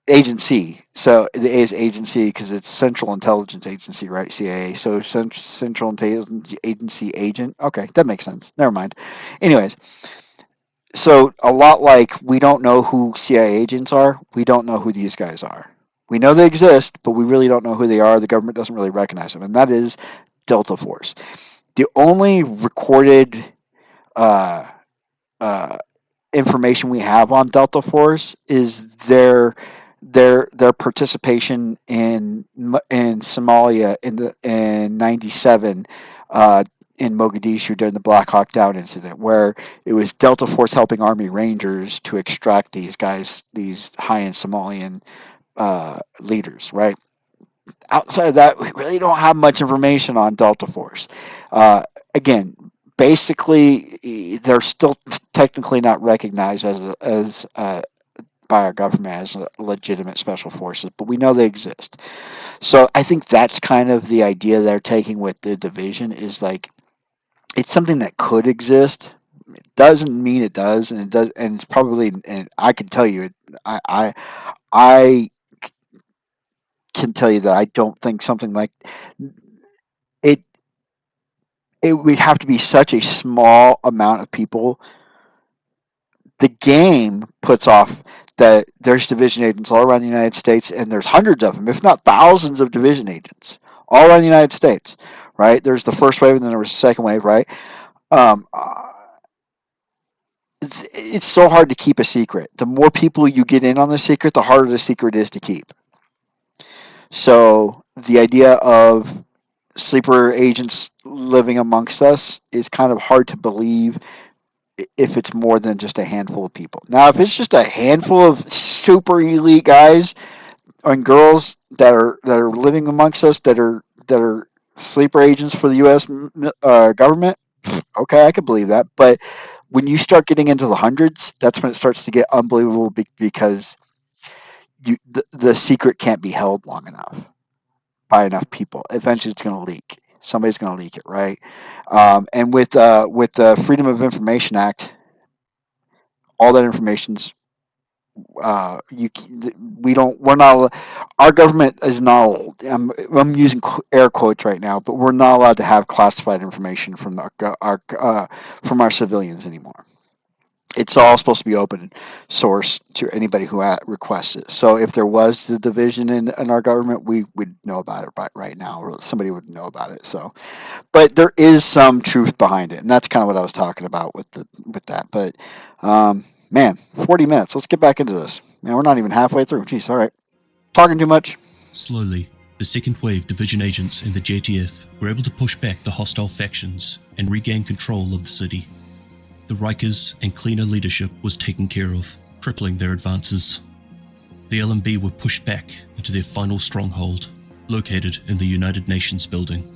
Agency. So the A is agency because it's Central Intelligence Agency, right? CIA. So Central Intelligence Agency agent. Okay, that makes sense. Never mind. Anyways, so a lot like we don't know who CIA agents are, we don't know who these guys are. We know they exist, but we really don't know who they are. The government doesn't really recognize them, and that is Delta Force. The only recorded uh, uh, information we have on Delta Force is their participation in Somalia in '97 uh, in Mogadishu during the Black Hawk Down incident, where it was Delta Force helping Army Rangers to extract these guys, these high-end Somalian leaders, right? Outside of that, we really don't have much information on Delta Force. Uh, Again, basically, they're still technically not recognized as by our government as legitimate special forces, but we know they exist. So I think that's kind of the idea they're taking with the division is like it's something that could exist. It doesn't mean it does, and it does, and it's probably. And I can tell you, I can tell you that I don't think something like it it would have to be such a small amount of people. The game puts off that there's division agents all around the United States, and there's hundreds of them, if not thousands of division agents all around the United States, right? There's the first wave, and then there was the second wave, right? Um, uh, it's so hard to keep a secret. The more people you get in on the secret, the harder the secret is to keep. So the idea of sleeper agents living amongst us is kind of hard to believe if it's more than just a handful of people. Now, if it's just a handful of super elite guys and girls that are living amongst us that are sleeper agents for the U.S. Government, okay, I could believe that. But when you start getting into the hundreds, that's when it starts to get unbelievable because the secret can't be held long enough by enough people. Eventually, it's going to leak. Somebody's going to leak it, right? And with the Freedom of Information Act, all that information's we're not, our government is not, I'm using air quotes right now, but we're not allowed to have classified information from from our civilians anymore. It's all supposed to be open source to anybody who requests it. So if there was the division in our government, we would know about it right now, or somebody would know about it. So, but there is some truth behind it, and that's kind of what I was talking about with that. But man, 40 minutes. Let's get back into this. Man, we're not even halfway through. Jeez, all right, talking too much. Slowly, the second wave division agents and the JTF were able to push back the hostile factions and regain control of the city. The Rikers and cleaner leadership was taken care of, crippling their advances. The LMB were pushed back into their final stronghold, located in the United Nations building.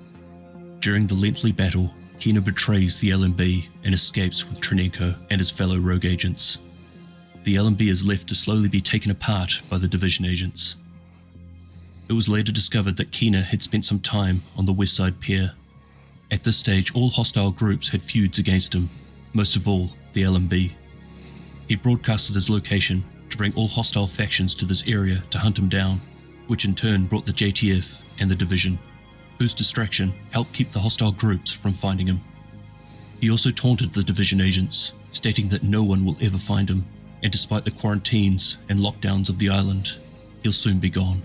During the lengthy battle, Keener betrays the LMB and escapes with Trinenko and his fellow rogue agents. The LMB is left to slowly be taken apart by the division agents. It was later discovered that Keener had spent some time on the West Side Pier. At this stage, all hostile groups had feuds against him, most of all the LMB. He broadcasted his location to bring all hostile factions to this area to hunt him down, which in turn brought the JTF and the division, whose distraction helped keep the hostile groups from finding him. He also taunted the division agents, stating that no one will ever find him, and despite the quarantines and lockdowns of the island, he'll soon be gone.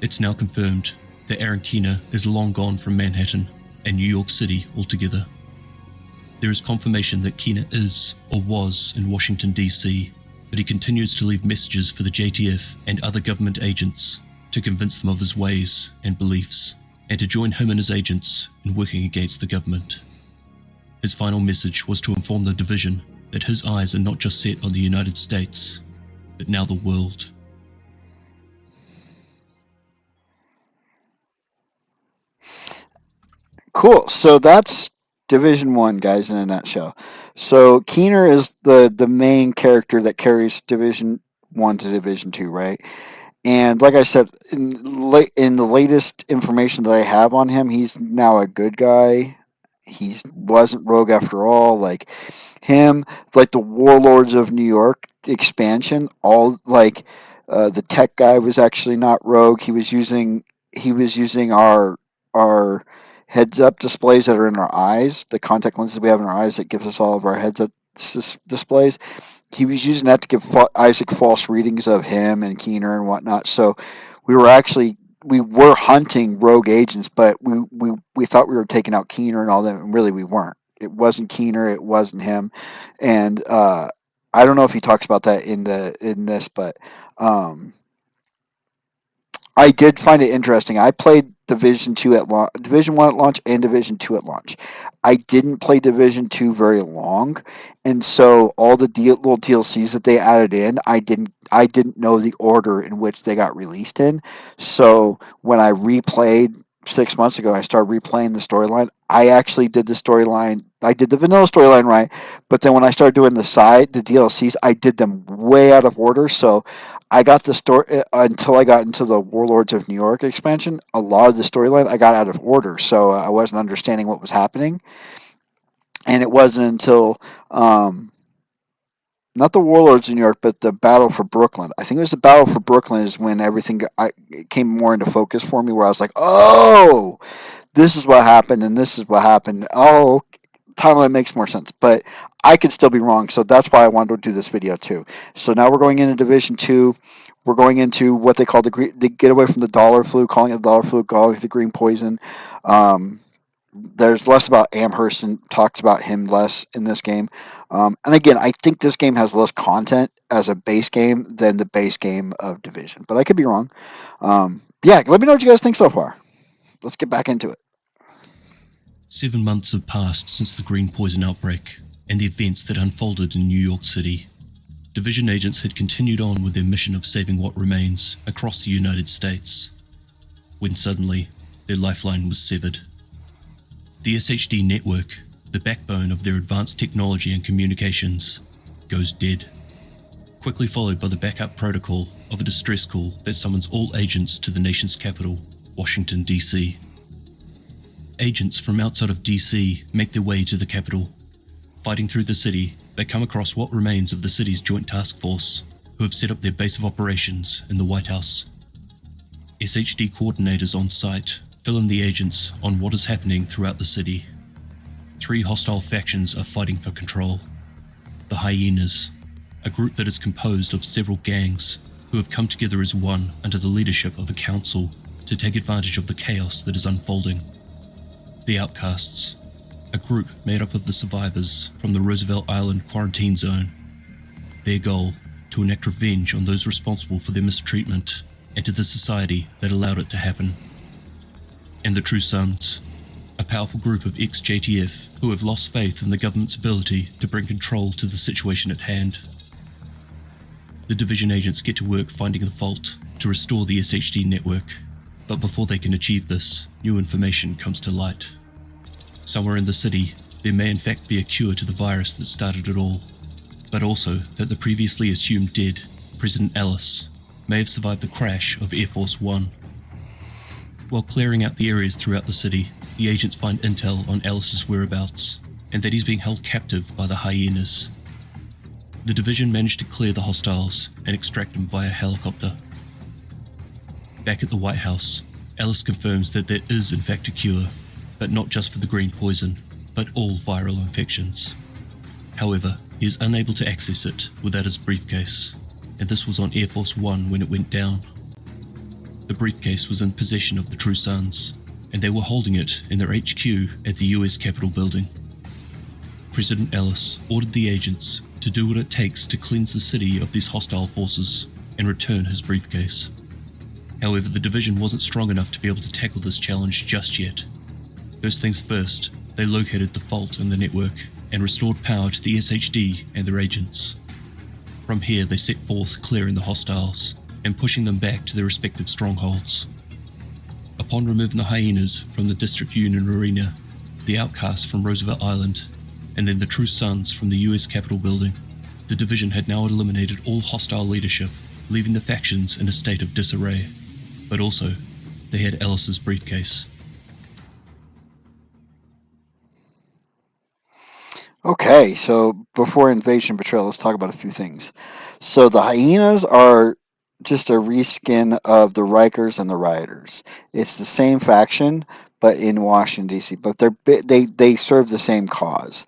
It's now confirmed that Aaron Keener is long gone from Manhattan and New York City altogether. There is confirmation that Keener is or was in Washington, D.C., but he continues to leave messages for the JTF and other government agents to convince them of his ways and beliefs, and to join him and his agents in working against the government. His final message was to inform the division that his eyes are not just set on the United States, but now the world. Cool. So that's Division One, guys, in a nutshell. So Keener is the main character that carries Division One to Division Two, right? And like I said, in the latest information that I have on him, he's now a good guy. He wasn't rogue after all. Like him, like the Warlords of New York expansion, all like the tech guy was actually not rogue. He was using our heads up displays that are in our eyes, the contact lenses we have in our eyes that gives us all of our heads up displays. He was using that to give Isaac false readings of him and Keener and whatnot. So we were hunting rogue agents, but we thought we were taking out Keener and all that, and really we weren't. It wasn't Keener, it wasn't him, and I don't know if he talks about that in this, but um, I did find it interesting. I played Division Two at launch, Division One at launch, and Division Two at launch. I didn't play Division Two very long, and so all the little DLCs that they added in, I didn't know the order in which they got released in. So when I replayed 6 months ago, I started replaying the storyline. I actually did the storyline. I did the vanilla storyline right, but then when I started doing the DLCs, I did them way out of order. So I got the story until I got into the Warlords of New York expansion. A lot of the storyline I got out of order, so I wasn't understanding what was happening. And it wasn't until not the Warlords of New York, but the Battle for Brooklyn. I think it was the Battle for Brooklyn is when it came more into focus for me, where I was like, oh, this is what happened, and this is what happened. Oh, timeline makes more sense, but I could still be wrong, so that's why I wanted to do this video too. So now we're going into Division 2. We're going into what they call the get away from the dollar flu, calling it the dollar flu, calling it the green poison. Um, there's less about Amherst and talks about him less in this game. And again, I think this game has less content as a base game than the base game of Division, but I could be wrong. Yeah, let me know what you guys think so far. Let's get back into it. 7 months have passed since the green poison outbreak and the events that unfolded in New York City. Division agents had continued on with their mission of saving what remains across the United States, when suddenly their lifeline was severed. The SHD network, the backbone of their advanced technology and communications, goes dead, quickly followed by the backup protocol of a distress call that summons all agents to the nation's capital, Washington, D.C. Agents from outside of D.C. make their way to the capital. Fighting through the city, they come across what remains of the city's Joint Task Force, who have set up their base of operations in the White House. SHD coordinators on site fill in the agents on what is happening throughout the city. 3 hostile factions are fighting for control. The Hyenas, a group that is composed of several gangs who have come together as one under the leadership of a council to take advantage of the chaos that is unfolding. The Outcasts, a group made up of the survivors from the Roosevelt Island quarantine zone. Their goal, to enact revenge on those responsible for their mistreatment and to the society that allowed it to happen. And the True Sons, a powerful group of ex-JTF who have lost faith in the government's ability to bring control to the situation at hand. The division agents get to work finding the fault to restore the SHD network, but before they can achieve this, new information comes to light. Somewhere in the city, there may in fact be a cure to the virus that started it all, but also that the previously assumed dead President Ellis may have survived the crash of Air Force One. While clearing out the areas throughout the city, the agents find intel on Ellis's whereabouts, and that he's being held captive by the Hyenas. The division managed to clear the hostiles and extract him via helicopter. Back at the White House, Ellis confirms that there is in fact a cure, but not just for the green poison, but all viral infections. However, he is unable to access it without his briefcase, and this was on Air Force One when it went down. The briefcase was in possession of the True Sons, and they were holding it in their HQ at the US Capitol building. President Ellis ordered the agents to do what it takes to cleanse the city of these hostile forces and return his briefcase. However, the division wasn't strong enough to be able to tackle this challenge just yet. First things first, they located the fault in the network and restored power to the SHD and their agents. From here, they set forth clearing the hostiles and pushing them back to their respective strongholds. Upon removing the Hyenas from the District Union Arena, the Outcasts from Roosevelt Island, and then the True Sons from the US Capitol building, the division had now eliminated all hostile leadership, leaving the factions in a state of disarray. But also, they had Ellis's briefcase. Okay, so before Invasion Betrayal, let's talk about a few things. So the Hyenas are just a reskin of the Rikers and the Rioters. It's the same faction, but in Washington D.C. But they serve the same cause.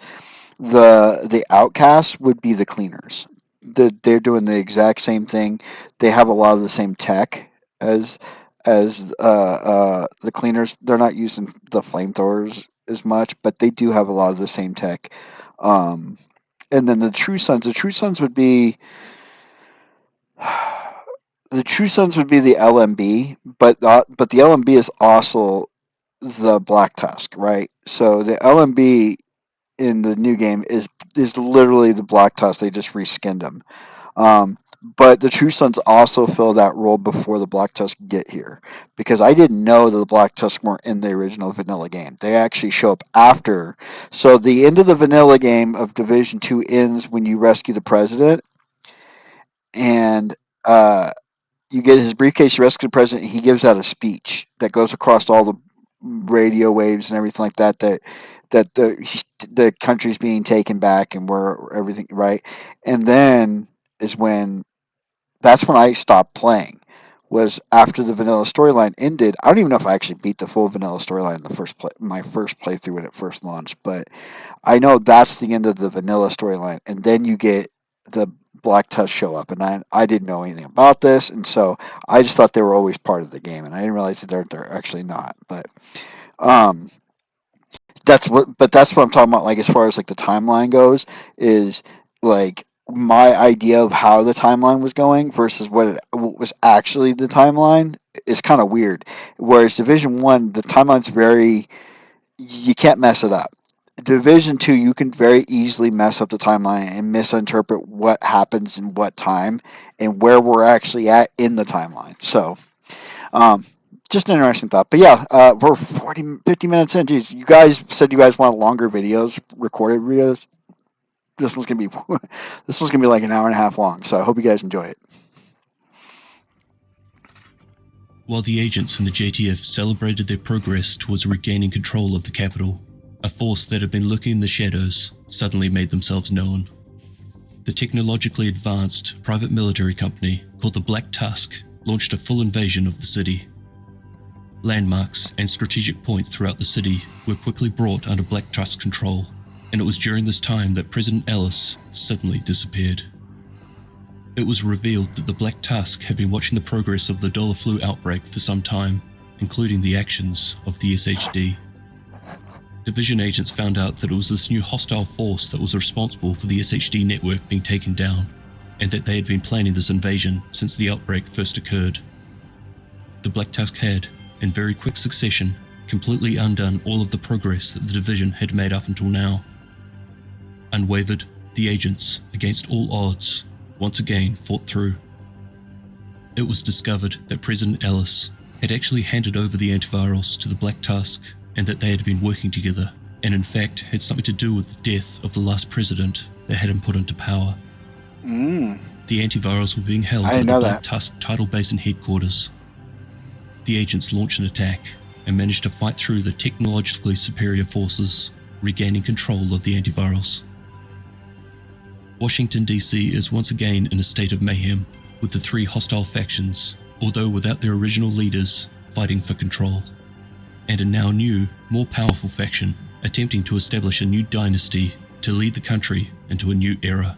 The Outcasts would be the cleaners. They're doing the exact same thing. They have a lot of the same tech as the cleaners. They're not using the flamethrowers as much, but they do have a lot of the same tech. Um, and then the True Sons. The True Sons would be the LMB, but the LMB is also the Black Tusk, right? So the LMB in the new game is literally the Black Tusk. They just reskinned him. Um, but the True Sons also fill that role before the Black Tusk get here, because I didn't know that the Black Tusk weren't in the original vanilla game. They actually show up after. So the end of the vanilla game of Division 2 ends when you rescue the president, and you get his briefcase, you rescue the president, and he gives out a speech that goes across all the radio waves and everything like that. That the country's being taken back and where everything right, and then is when that's when I stopped playing. Was after the vanilla storyline ended. I don't even know if I actually beat the full vanilla storyline in my first playthrough when it first launched, but I know that's the end of the vanilla storyline, and then you get the Black Tusk show up, and I didn't know anything about this, and so I just thought they were always part of the game, and I didn't realize that they're actually not. But um, that's what I'm talking about. Like as far as like the timeline goes, is like my idea of how the timeline was going versus what was actually the timeline is kind of weird. Whereas Division 1, the timeline's very, you can't mess it up. Division 2, you can very easily mess up the timeline and misinterpret what happens in what time and where we're actually at in the timeline. So, um, just an interesting thought. But yeah, we're 50 minutes in. Geez, you guys said you guys want longer videos, recorded videos. This one's gonna be like an hour and a half long. So I hope you guys enjoy it. While the agents and the JTF celebrated their progress towards regaining control of the capital, A force that had been lurking in the shadows suddenly made themselves known. The technologically advanced private military company called the Black Tusk launched a full invasion of the city. Landmarks and strategic points throughout the city were quickly brought under Black Tusk control, and it was during this time that President Ellis suddenly disappeared. It was revealed that the Black Tusk had been watching the progress of the dollar flu outbreak for some time, including the actions of the SHD. Division agents found out that it was this new hostile force that was responsible for the SHD network being taken down, and that they had been planning this invasion since the outbreak first occurred. The Black Tusk had, in very quick succession, completely undone all of the progress that the division had made up until now. Unwavered, the agents, against all odds, once again fought through. It was discovered that President Ellis had actually handed over the antivirals to the Black Tusk, and that they had been working together, and in fact had something to do with the death of the last president that had him put into power. Mm. The antivirals were being held I at didn't the know Black that. Tusk tidal basin headquarters. The agents launched an attack and managed to fight through the technologically superior forces, regaining control of the antivirals. Washington, D.C. is once again in a state of mayhem, with the three hostile factions, although without their original leaders, fighting for control, and a now new, more powerful faction attempting to establish a new dynasty to lead the country into a new era.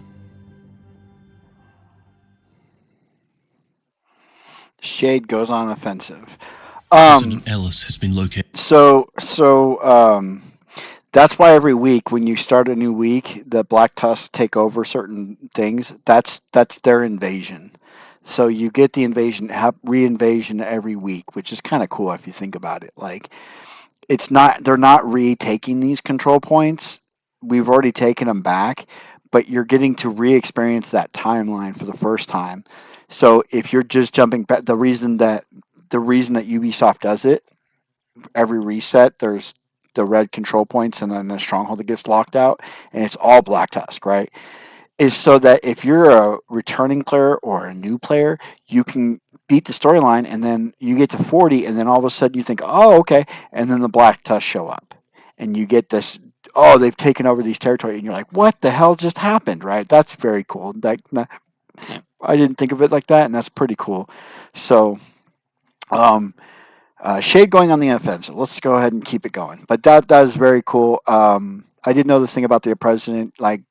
Shade goes on offensive. President Ellis has been located. So that's why every week when you start a new week, the Black Tusk take over certain things. That's their invasion. So you get the re-invasion every week, which is kind of cool if you think about it. Like they're not retaking these control points. We've already taken them back, but you're getting to re-experience that timeline for the first time. So if you're just jumping back, the reason that Ubisoft does it, every reset there's the red control points and then the stronghold that gets locked out, and it's all Black Tusk, right? Is so that if you're a returning player or a new player, you can beat the storyline, and then you get to 40, and then all of a sudden you think, oh, okay, and then the Black Tusk show up, and you get this, oh, they've taken over these territories, and you're like, what the hell just happened, right? That's very cool. I didn't think of it like that, and that's pretty cool. So, um, Shade going on the offensive. Let's go ahead and keep it going. But that is very cool. I didn't know this thing about the president like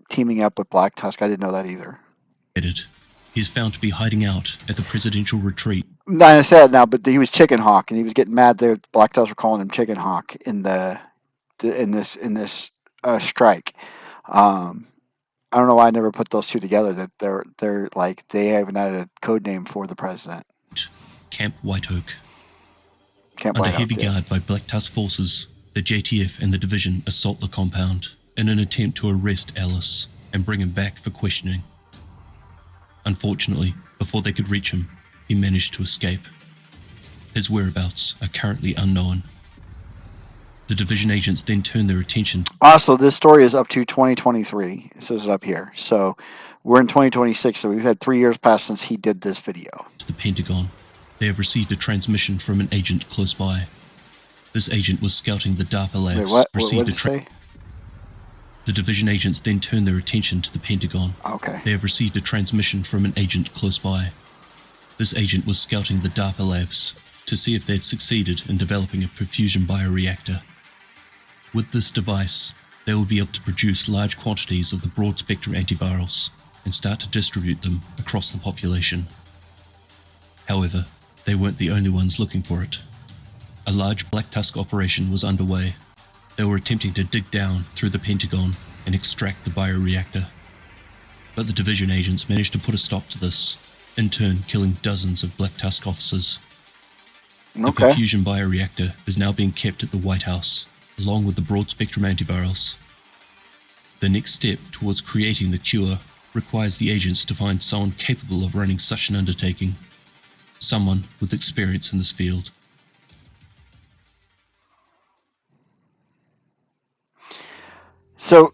teaming up with Black Tusk. I didn't know that either. He's found to be hiding out at the presidential retreat. No, I said now, but he was Chicken Hawk, and he was getting mad that Black Tusk were calling him Chicken Hawk in this strike. I don't know why I never put those two together. That they're like they even had a code name for the president. Camp White Oak. Camp Under White Oak, heavy yeah. guard by Black Tusk forces, the JTF and the division assault the compound in an attempt to arrest Ellis and bring him back for questioning. Unfortunately, before they could reach him, he managed to escape. His whereabouts are currently unknown. The division agents then turned their attention Also, this story is up to 2023. It says it up here. So we're in 2026, so we've had 3 years pass since he did this video. to the Pentagon. They have received a transmission from an agent close by. This agent was scouting the DARPA labs. Wait, what? What did it say? The division agents then turned their attention to the Pentagon. Okay. They have received a transmission from an agent close by. This agent was scouting the DARPA labs to see if they had succeeded in developing a perfusion bioreactor. With this device, they will be able to produce large quantities of the broad-spectrum antivirals and start to distribute them across the population. However, they weren't the only ones looking for it. A large Black Tusk operation was underway. They were attempting to dig down through the Pentagon and extract the bioreactor. But the division agents managed to put a stop to this, in turn killing dozens of Black Tusk officers. The Okay. perfusion bioreactor is now being kept at the White House, along with the broad-spectrum antivirals. The next step towards creating the cure requires the agents to find someone capable of running such an undertaking, someone with experience in this field. So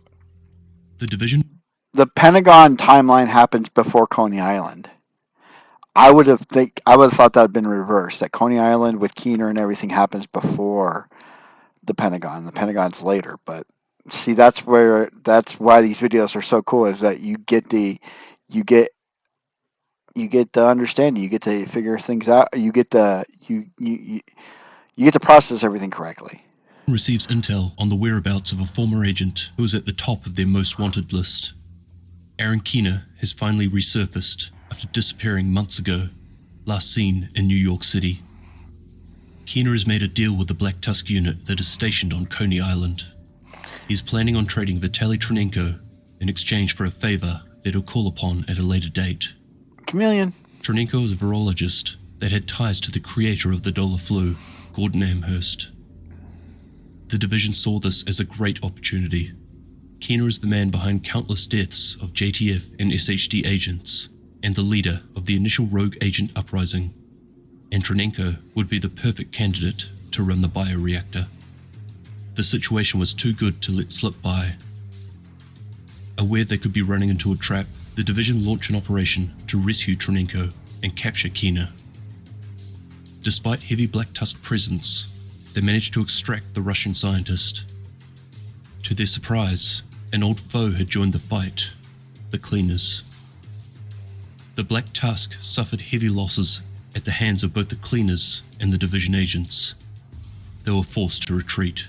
The division the Pentagon timeline happens before Coney Island. I would have thought that had been reversed. That Coney Island with Keener and everything happens before the Pentagon. The Pentagon's later, but see, that's why these videos are so cool. Is that you get the understanding, you get to figure things out, you get to process everything correctly. Receives intel on the whereabouts of a former agent who was at the top of their most wanted list. Aaron Keener has finally resurfaced after disappearing months ago, last seen in New York City. Keener has made a deal with the Black Tusk unit that is stationed on Coney Island. He's planning on trading Vitaly Tronenko in exchange for a favor that he'll call upon at a later date. Chameleon. Tronenko is a virologist that had ties to the creator of the dollar flu, Gordon Amherst. The division saw this as a great opportunity. Keener is the man behind countless deaths of JTF and SHD agents, and the leader of the initial rogue agent uprising. And Tronenko would be the perfect candidate to run the bioreactor. The situation was too good to let slip by. Aware they could be running into a trap, the division launched an operation to rescue Tronenko and capture Keener. Despite heavy Black Tusk presence, they managed to extract the Russian scientist. To their surprise, an old foe had joined the fight, the Cleaners. The Black Tusk suffered heavy losses at the hands of both the Cleaners and the division agents. They were forced to retreat.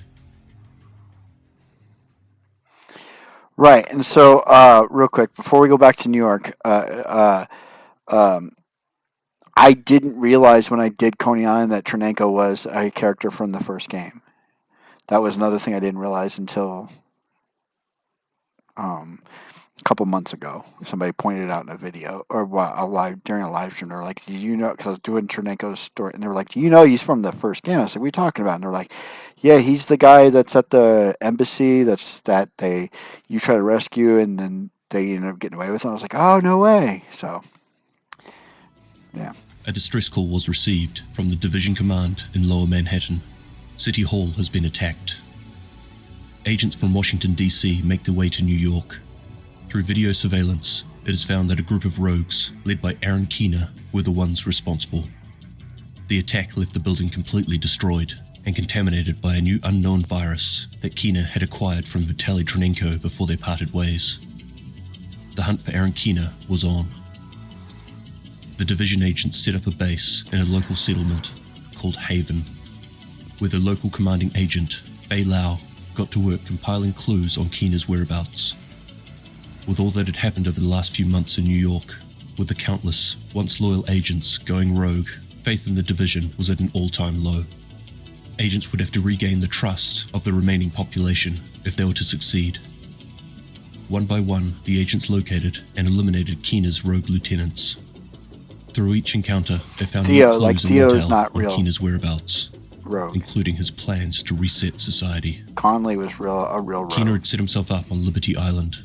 Right, and so real quick before we go back to New York, I didn't realize when I did Coney Island that Tronenko was a character from the first game. That was another thing I didn't realize until a couple months ago. Somebody pointed it out in a video or during a live stream. They were like, "Did you know?" Because I was doing Tronenko's story, and they were like, "Do you know he's from the first game?" I said, "What are you talking about?" And they're like, "Yeah, he's the guy that's at the embassy. You try to rescue, and then they end up getting away with it." I was like, "Oh, no way!" So, yeah. A distress call was received from the division command in Lower Manhattan. City Hall has been attacked. Agents from Washington, D.C. make their way to New York. Through video surveillance, it is found that a group of rogues, led by Aaron Keener, were the ones responsible. The attack left the building completely destroyed and contaminated by a new unknown virus that Keener had acquired from Vitaly Tronenko before they parted ways. The hunt for Aaron Keener was on. The division agents set up a base in a local settlement called Haven, where the local commanding agent, Fei Lau, got to work compiling clues on Keener's whereabouts. With all that had happened over the last few months in New York, with the countless, once loyal agents going rogue, faith in the division was at an all-time low. Agents would have to regain the trust of the remaining population if they were to succeed. One by one, the agents located and eliminated Keener's rogue lieutenants. Through each encounter, they found Theo, new like clues and Theo's intel not on real Keener's whereabouts, rogue. including his plans to reset society. Conley was a real Keener rogue. had set himself up on Liberty Island.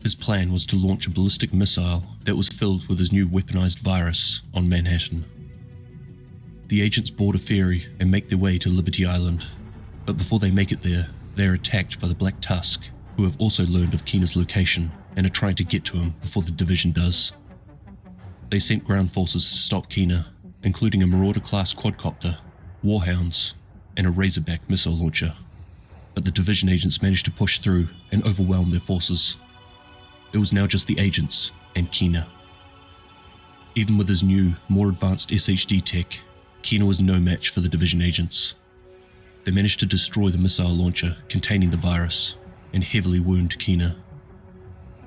His plan was to launch a ballistic missile that was filled with his new weaponized virus on Manhattan. The agents board a ferry and make their way to Liberty Island, but before they make it there, they are attacked by the Black Tusk, who have also learned of Keener's location and are trying to get to him before the division does. They sent ground forces to stop Keener, including a Marauder-class quadcopter, warhounds, and a Razorback missile launcher. But the division agents managed to push through and overwhelm their forces. It was now just the agents and Keener. Even with his new, more advanced SHD tech, Keener was no match for the division agents. They managed to destroy the missile launcher containing the virus and heavily wound Keener.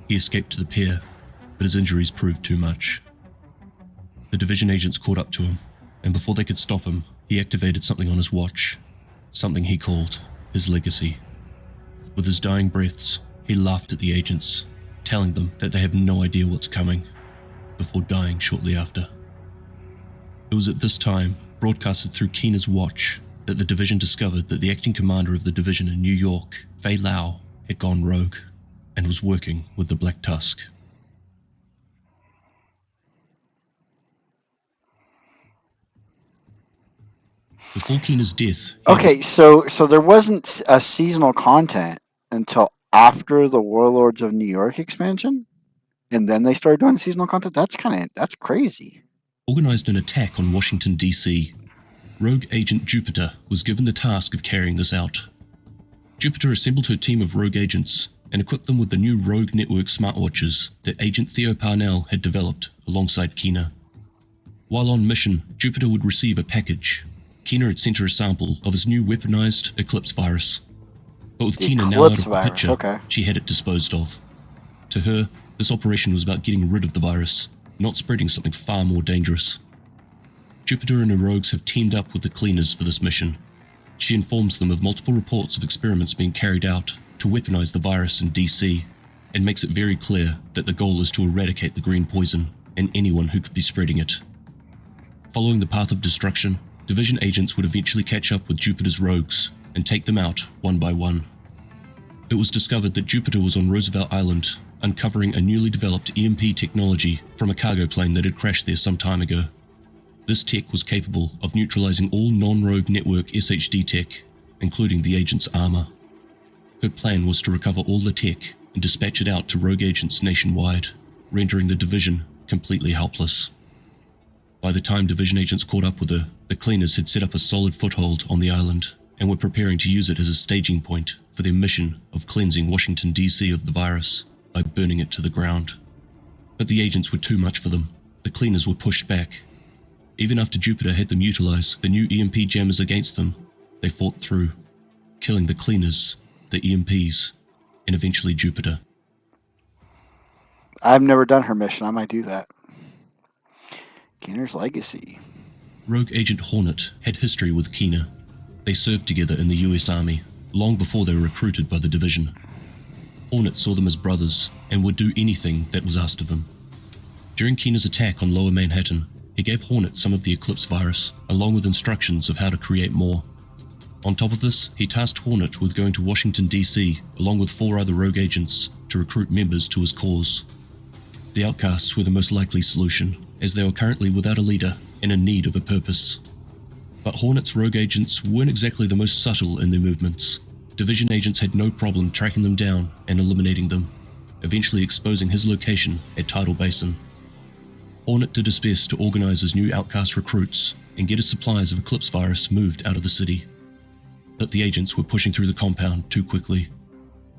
He escaped to the pier, but his injuries proved too much. The division agents caught up to him, and before they could stop him, he activated something on his watch, something he called his legacy. With his dying breaths, he laughed at the agents, telling them that they have no idea what's coming, before dying shortly after. It was at this time, broadcasted through Keener's watch, that the division discovered that the acting commander of the division in New York, Fei Lau, had gone rogue and was working with the Black Tusk. Before Keener's death, Okay, so there wasn't a seasonal content until after the Warlords of New York expansion, and then they started doing seasonal content. That's crazy. organized an attack on Washington, D.C. Rogue Agent Jupiter was given the task of carrying this out. Jupiter assembled her team of rogue agents and equipped them with the new Rogue Network smartwatches that Agent Theo Parnell had developed alongside Keener. While on mission, Jupiter would receive a package. Keener had sent her a sample of his new weaponized Eclipse virus. But with The Keener now out Eclipse of the virus, picture, okay. she had it disposed of. To her, this operation was about getting rid of the virus, not spreading something far more dangerous. Jupiter and her rogues have teamed up with the Cleaners for this mission. She informs them of multiple reports of experiments being carried out to weaponize the virus in DC, and makes it very clear that the goal is to eradicate the green poison and anyone who could be spreading it. Following the path of destruction, Division agents would eventually catch up with Jupiter's rogues and take them out one by one. It was discovered that Jupiter was on Roosevelt Island, uncovering a newly developed EMP technology from a cargo plane that had crashed there some time ago. This tech was capable of neutralizing all non-rogue network SHD tech, including the agent's armor. Her plan was to recover all the tech and dispatch it out to rogue agents nationwide, rendering the Division completely helpless. By the time Division agents caught up with her, the Cleaners had set up a solid foothold on the island and were preparing to use it as a staging point for their mission of cleansing Washington, D.C. of the virus by burning it to the ground. But the agents were too much for them. The Cleaners were pushed back. Even after Jupiter had them utilize the new EMP jammers against them, they fought through, killing the Cleaners, the EMPs, and eventually Jupiter. I've never done her mission. I might do that. Keener's Legacy. Rogue Agent Hornet had history with Keener. They served together in the US Army, long before they were recruited by the Division. Hornet saw them as brothers and would do anything that was asked of him. During Keener's attack on Lower Manhattan, he gave Hornet some of the Eclipse virus, along with instructions of how to create more. On top of this, he tasked Hornet with going to Washington, D.C., along with 4 other rogue agents, to recruit members to his cause. The outcasts were the most likely solution, as they were currently without a leader and in need of a purpose. But Hornet's rogue agents weren't exactly the most subtle in their movements. Division agents had no problem tracking them down and eliminating them, eventually exposing his location at Tidal Basin. Hornet did his best to organize his new outcast recruits and get his supplies of Eclipse virus moved out of the city. But the agents were pushing through the compound too quickly.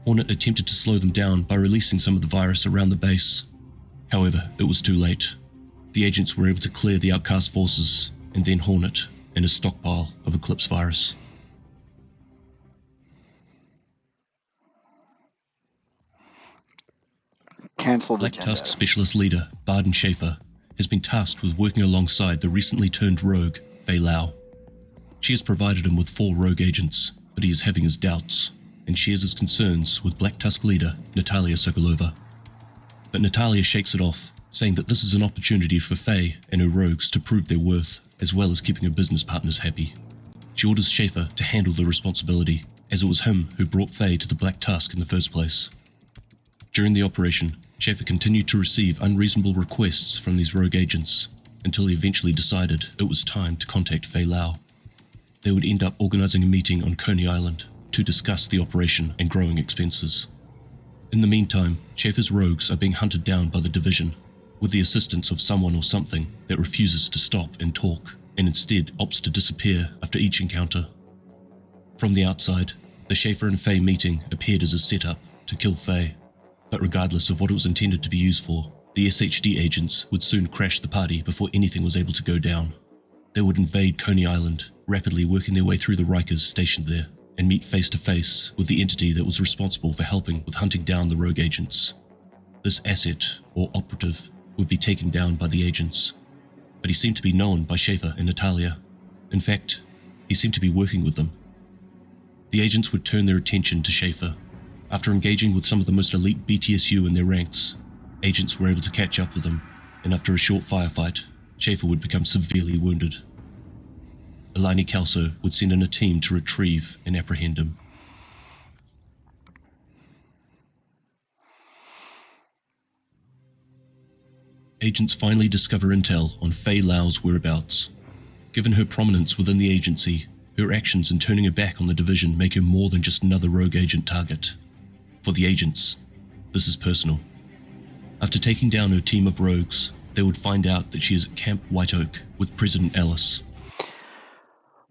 Hornet attempted to slow them down by releasing some of the virus around the base. However, it was too late. The agents were able to clear the outcast forces, and then Hornet and his stockpile of Eclipse virus. Cancelled Black agenda. Tusk Specialist Leader Barden Schaefer has been tasked with working alongside the recently turned rogue, Fei Lau. She has provided him with 4 rogue agents, but he is having his doubts, and shares his concerns with Black Tusk leader Natalia Sokolova. But Natalia shakes it off, saying that this is an opportunity for Fei and her rogues to prove their worth, as well as keeping her business partners happy. She orders Schaefer to handle the responsibility, as it was him who brought Fei to the Black Tusk in the first place. During the operation, Schaefer continued to receive unreasonable requests from these rogue agents, until he eventually decided it was time to contact Fei Lau. They would end up organizing a meeting on Coney Island to discuss the operation and growing expenses. In the meantime, Schaefer's rogues are being hunted down by the Division, with the assistance of someone or something that refuses to stop and talk, and instead opts to disappear after each encounter. From the outside, the Schaefer and Fei meeting appeared as a setup to kill Fei, but regardless of what it was intended to be used for, the SHD agents would soon crash the party before anything was able to go down. They would invade Coney Island, rapidly working their way through the Rikers stationed there, and meet face to face with the entity that was responsible for helping with hunting down the rogue agents. This asset, or operative, would be taken down by the agents, but he seemed to be known by Schaefer and Natalia. In fact, he seemed to be working with them. The agents would turn their attention to Schaefer. After engaging with some of the most elite BTSU in their ranks, agents were able to catch up with them, and after a short firefight, Schaefer would become severely wounded. Eleni Kelso would send in a team to retrieve and apprehend him. Agents finally discover intel on Fei Lau's whereabouts. Given her prominence within the agency, her actions in turning her back on the Division make her more than just another rogue agent target. For the agents, this is personal. After taking down her team of rogues, they would find out that she is at Camp White Oak with President Ellis.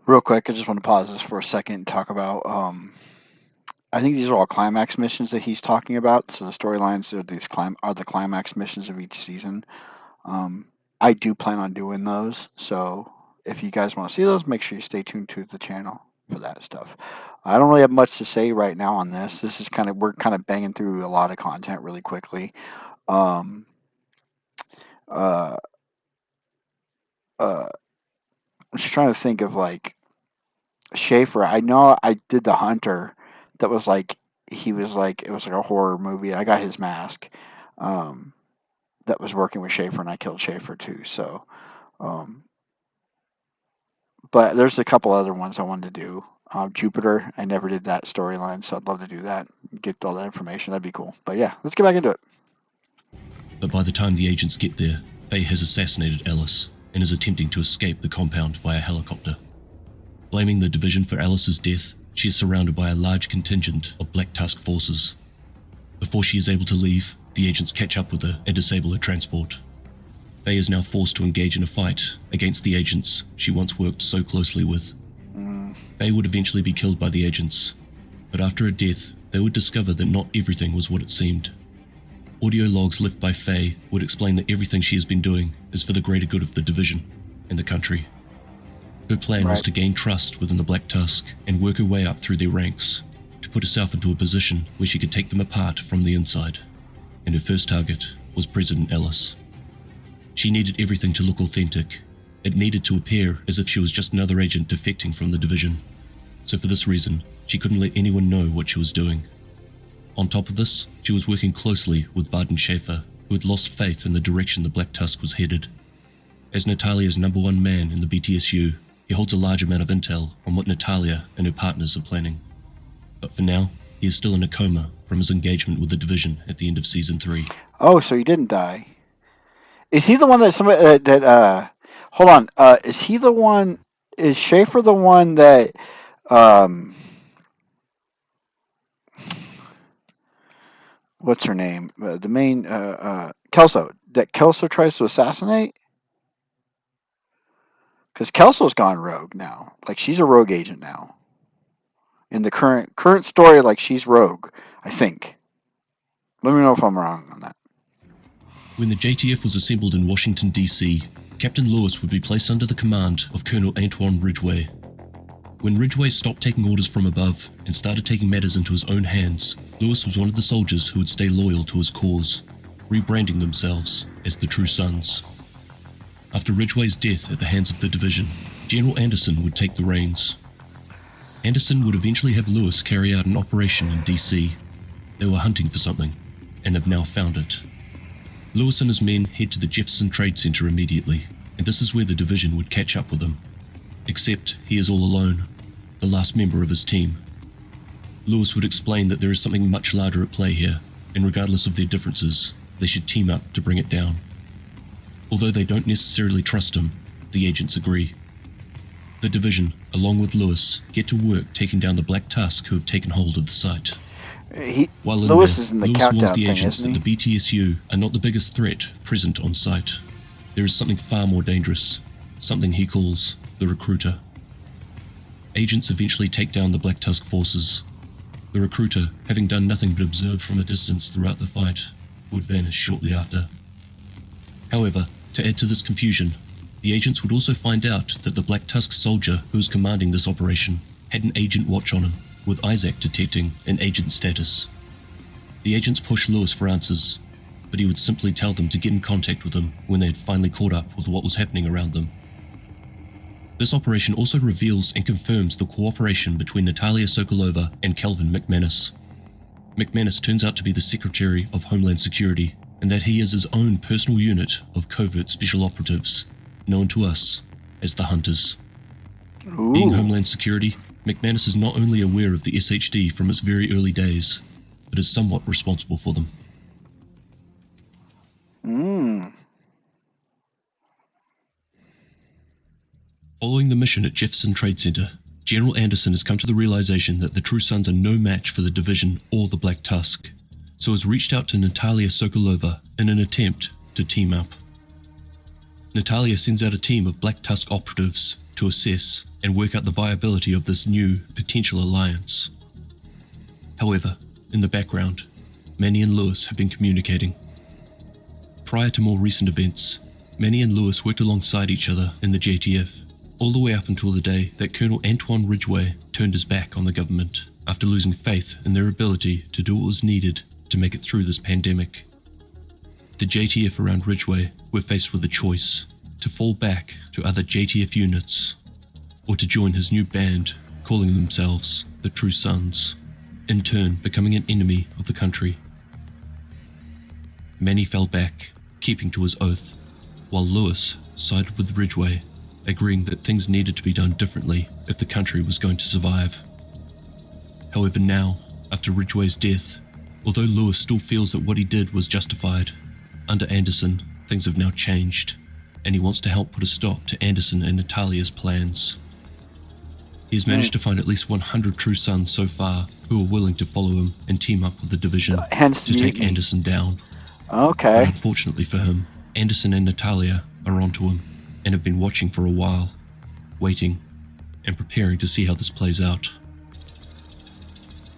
Real quick, I just want to pause this for a second and talk about I think these are all climax missions that he's talking about. So the storylines are the climax missions of each season. Um, I do plan on doing those. So if you guys want to see those, make sure you stay tuned to the channel for that stuff. I don't really have much to say right now on this. We're kind of banging through a lot of content really quickly. Um, uh, uh, I'm just trying to think of like Schaefer. I know I did the Hunter. That was like it was like a horror movie. I got his mask. Um, that was working with Schaefer, and I killed Schaefer too. So, um, but there's a couple other ones I wanted to do. Jupiter, I never did that storyline, so I'd love to do that. Get all that information. That'd be cool. But yeah, let's get back into it. But by the time the agents get there, Faye has assassinated Alice and is attempting to escape the compound via helicopter. Blaming the division for Alice's death, she is surrounded by a large contingent of Black Tusk forces. Before she is able to leave, the agents catch up with her and disable her transport. Faye is now forced to engage in a fight against the agents she once worked so closely with. Faye would eventually be killed by the agents, but after her death, they would discover that not everything was what it seemed. Audio logs left by Faye would explain that everything she has been doing is for the greater good of the division and the country. Her plan was Right. to gain trust within the Black Tusk and work her way up through their ranks, to put herself into a position where she could take them apart from the inside. And her first target was President Ellis. She needed everything to look authentic. It needed to appear as if she was just another agent defecting from the division. So for this reason, she couldn't let anyone know what she was doing. On top of this, she was working closely with Barton Schaefer, who had lost faith in the direction the Black Tusk was headed. As Natalia's #1 man in the BTSU, he holds a large amount of intel on what Natalia and her partners are planning. But for now, he is still in a coma from his engagement with the division at the end of Season 3. Oh, so he didn't die. Is he the one that somebody hold on. Is he the one? Is Schaefer the one that? Um, what's her name? The main Kelso. That Kelso tries to assassinate. Because Kelso's gone rogue now. Like she's a rogue agent now. In the current story, like she's rogue. I think. Let me know if I'm wrong on that. When the JTF was assembled in Washington, D.C., Captain Lewis would be placed under the command of Colonel Antoine Ridgway. When Ridgway stopped taking orders from above and started taking matters into his own hands, Lewis was one of the soldiers who would stay loyal to his cause, rebranding themselves as the True Sons. After Ridgway's death at the hands of the division, General Anderson would take the reins. Anderson would eventually have Lewis carry out an operation in D.C. They were hunting for something, and they've now found it. Lewis and his men head to the Jefferson Trade Center immediately, and this is where the division would catch up with him. Except he is all alone, the last member of his team. Lewis would explain that there is something much larger at play here, and regardless of their differences, they should team up to bring it down. Although they don't necessarily trust him, the agents agree. The division, along with Lewis, get to work taking down the Black Tusk who have taken hold of the site. While in Lewis there, is in the Lewis warns countdown the thing, agents isn't that he? the BTSU are not the biggest threat present on site. There is something far more dangerous, something he calls the Recruiter. Agents eventually take down the Black Tusk forces. The Recruiter, having done nothing but observe from a distance throughout the fight, would vanish shortly after. However, to add to this confusion, the agents would also find out that the Black Tusk soldier who was commanding this operation had an agent watch on him, with Isaac detecting an agent status. The agents pushed Lewis for answers, but he would simply tell them to get in contact with him when they had finally caught up with what was happening around them. This operation also reveals and confirms the cooperation between Natalia Sokolova and Kelvin McManus. McManus turns out to be the Secretary of Homeland Security, and that he is his own personal unit of covert special operatives, known to us as the Hunters. Being Ooh. Homeland Security, McManus is not only aware of the SHD from its very early days, but is somewhat responsible for them. Following the mission at Jefferson Trade Center, General Anderson has come to the realization that the True Sons are no match for the division or the Black Tusk, so has reached out to Natalia Sokolova in an attempt to team up. Natalia sends out a team of Black Tusk operatives to assess and work out the viability of this new potential alliance. However, in the background, Manny and Lewis have been communicating. Prior to more recent events, Manny and Lewis worked alongside each other in the JTF, all the way up until the day that Colonel Antoine Ridgway turned his back on the government after losing faith in their ability to do what was needed to make it through this pandemic. The JTF around Ridgway were faced with a choice: to fall back to other JTF units, or to join his new band, calling themselves the True Sons, in turn becoming an enemy of the country. Manny fell back, keeping to his oath, while Lewis sided with Ridgway, agreeing that things needed to be done differently if the country was going to survive. However, now, after Ridgway's death, although Lewis still feels that what he did was justified, under Anderson, things have now changed, and he wants to help put a stop to Anderson and Natalia's plans. He's managed to find at least 100 True Sons so far who are willing to follow him and team up with the division Hence to take mutiny. Anderson down. But Okay. unfortunately for him, Anderson and Natalia are onto him and have been watching for a while, waiting and preparing to see how this plays out.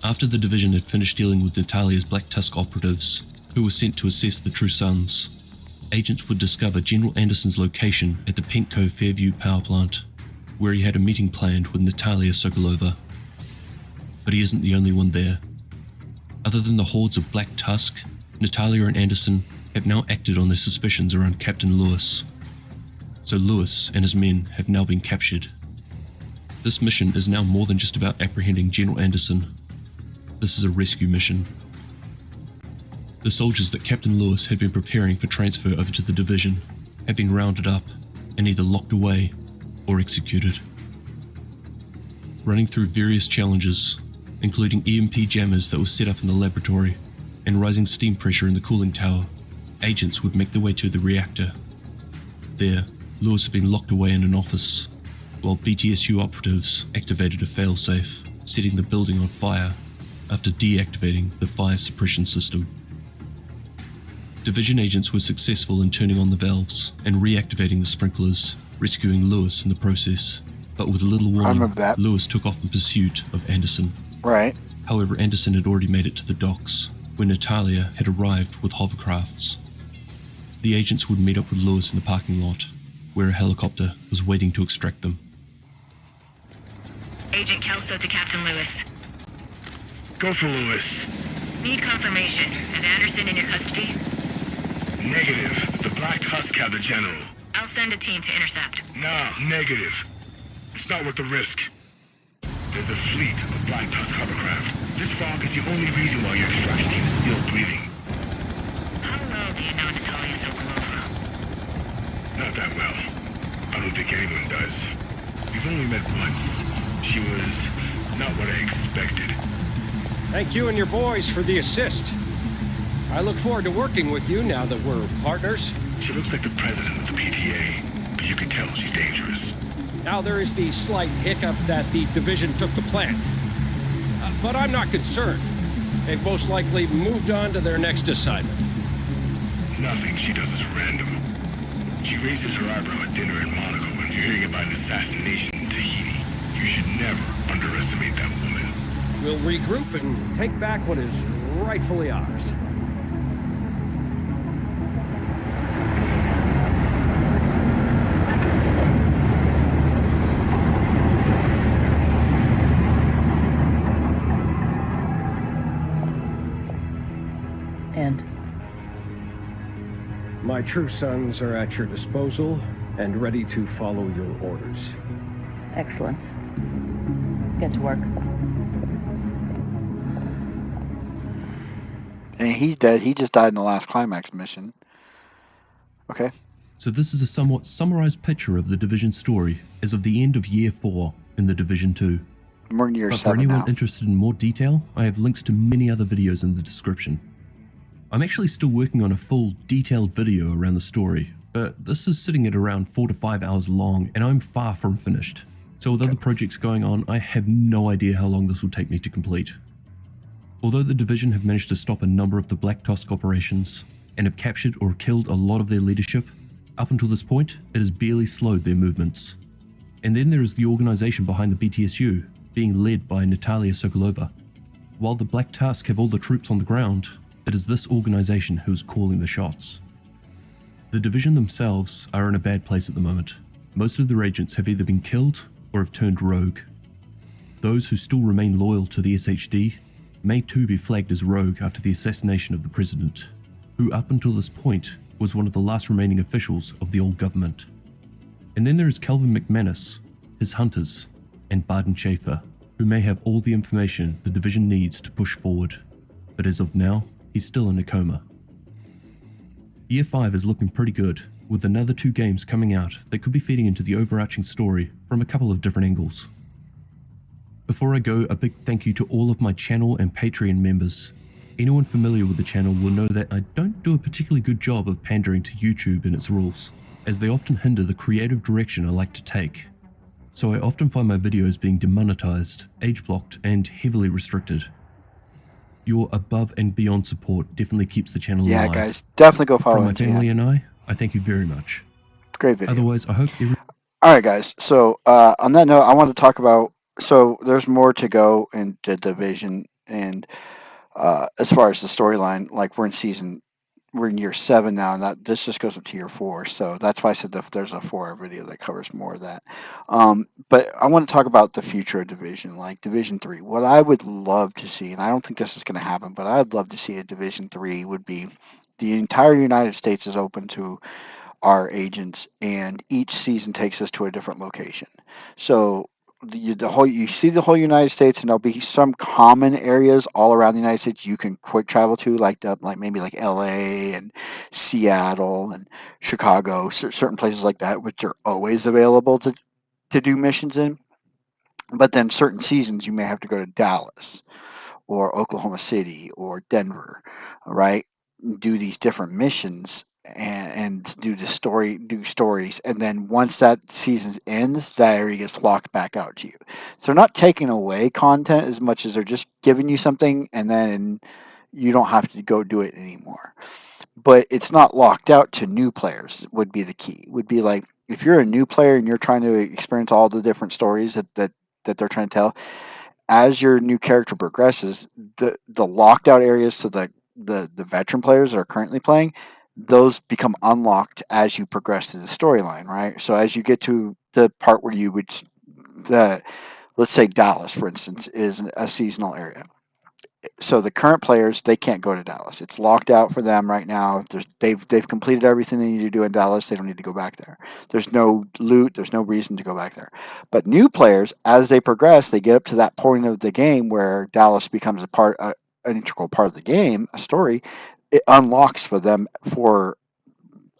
After the division had finished dealing with Natalia's Black Tusk operatives, who were sent to assess the True Sons, agents would discover General Anderson's location at the Pentco Fairview power plant, where he had a meeting planned with Natalia Sokolova. But he isn't the only one there. Other than the hordes of Black Tusk, Natalia and Anderson have now acted on their suspicions around Captain Lewis. So Lewis and his men have now been captured. This mission is now more than just about apprehending General Anderson. This is a rescue mission. The soldiers that Captain Lewis had been preparing for transfer over to the division have been rounded up and either locked away or executed. Running through various challenges, including EMP jammers that were set up in the laboratory and rising steam pressure in the cooling tower, agents would make their way to the reactor. There, Lewis had been locked away in an office, while BTSU operatives activated a failsafe, setting the building on fire after deactivating the fire suppression system. Division agents were successful in turning on the valves and reactivating the sprinklers, rescuing Lewis in the process. But with little I warning, remember that. Lewis took off in pursuit of Anderson. Right. However, Anderson had already made it to the docks when Natalia had arrived with hovercrafts. The agents would meet up with Lewis in the parking lot, where a helicopter was waiting to extract them. Agent Kelso to Captain Lewis. Go for Lewis. Need confirmation. Is Anderson in your custody? Negative. The Black Tusk have the general. I'll send a team to intercept. No, negative. It's not worth the risk. There's a fleet of Black Tusk hovercraft. This fog is the only reason why your extraction team is still breathing. How well do you know Natalia Sokolova? Not that well. I don't think anyone does. We've only met once. She was not what I expected. Thank you and your boys for the assist. I look forward to working with you now that we're partners. She looks like the president of the PTA, but you can tell she's dangerous. Now there is the slight hiccup that the division took the plant. But I'm not concerned. They've most likely moved on to their next assignment. Nothing she does is random. She raises her eyebrow at dinner in Monaco when you're hearing about an assassination in Tahiti. You should never underestimate that woman. We'll regroup and take back what is rightfully ours. And? My true sons are at your disposal and ready to follow your orders. Excellent. Let's get to work. And he's dead. He just died in the last climax mission. Okay. So this is a somewhat summarized picture of the Division story as of the end of Year 4 in the Division 2. We're in year But for 7 anyone now. interested in more detail, I have links to many other videos in the description. I'm actually still working on a full, detailed video around the story, but this is sitting at around 4 to 5 hours long, and I'm far from finished. So with other projects going on, I have no idea how long this will take me to complete. Although the Division have managed to stop a number of the Black Tusk operations, and have captured or killed a lot of their leadership, up until this point, it has barely slowed their movements. And then there is the organization behind the BTSU, being led by Natalia Sokolova. While the Black Tusk have all the troops on the ground, it is this organization who is calling the shots. The Division themselves are in a bad place at the moment. Most of their agents have either been killed or have turned rogue. Those who still remain loyal to the SHD may too be flagged as rogue after the assassination of the president, who up until this point was one of the last remaining officials of the old government. And then there is Calvin McManus, his hunters, and Barden Schaefer, who may have all the information the Division needs to push forward, but as of now, he's still in a coma. Year 5 is looking pretty good, with another 2 games coming out that could be feeding into the overarching story from a couple of different angles. Before I go, a big thank you to all of my channel and Patreon members. Anyone familiar with the channel will know that I don't do a particularly good job of pandering to YouTube and its rules, as they often hinder the creative direction I like to take. So I often find my videos being demonetized, age-blocked, and heavily restricted. Your above and beyond support definitely keeps the channel Yeah, alive. guys, definitely go follow From my family NGN. and I thank you very much. Great video. Otherwise, I hope All right, guys. So on that note, I want to talk about. So there's more to go in the Division, and as far as the storyline, like we're in year 7 now, and that this just goes up to year 4. So that's why I said that there's a 4-hour video that covers more of that. But I want to talk about the future of Division, like Division 3. What I would love to see, and I don't think this is going to happen, but I'd love to see a Division 3 would be the entire United States is open to our agents, and each season takes us to a different location. So you see the whole United States, and there'll be some common areas all around the United States you can quick travel to, like maybe like L.A. and Seattle and Chicago, certain places like that, which are always available to do missions in. But then certain seasons you may have to go to Dallas or Oklahoma City or Denver, right? Do these different missions and do stories, and then once that season ends, that area gets locked back out to you. So they're not taking away content as much as they're just giving you something, and then you don't have to go do it anymore. But it's not locked out to new players. Would be the key. Would be like if you're a new player and you're trying to experience all the different stories that they're trying to tell, as your new character progresses, the locked out areas to the veteran players that are currently playing, those become unlocked as you progress through the storyline, right? So as you get to the part where you would, let's say Dallas, for instance, is a seasonal area. So the current players, they can't go to Dallas. It's locked out for them right now. They've completed everything they need to do in Dallas. They don't need to go back there. There's no loot. There's no reason to go back there. But new players, as they progress, they get up to that point of the game where Dallas becomes an integral part of the game, a story. It unlocks for them for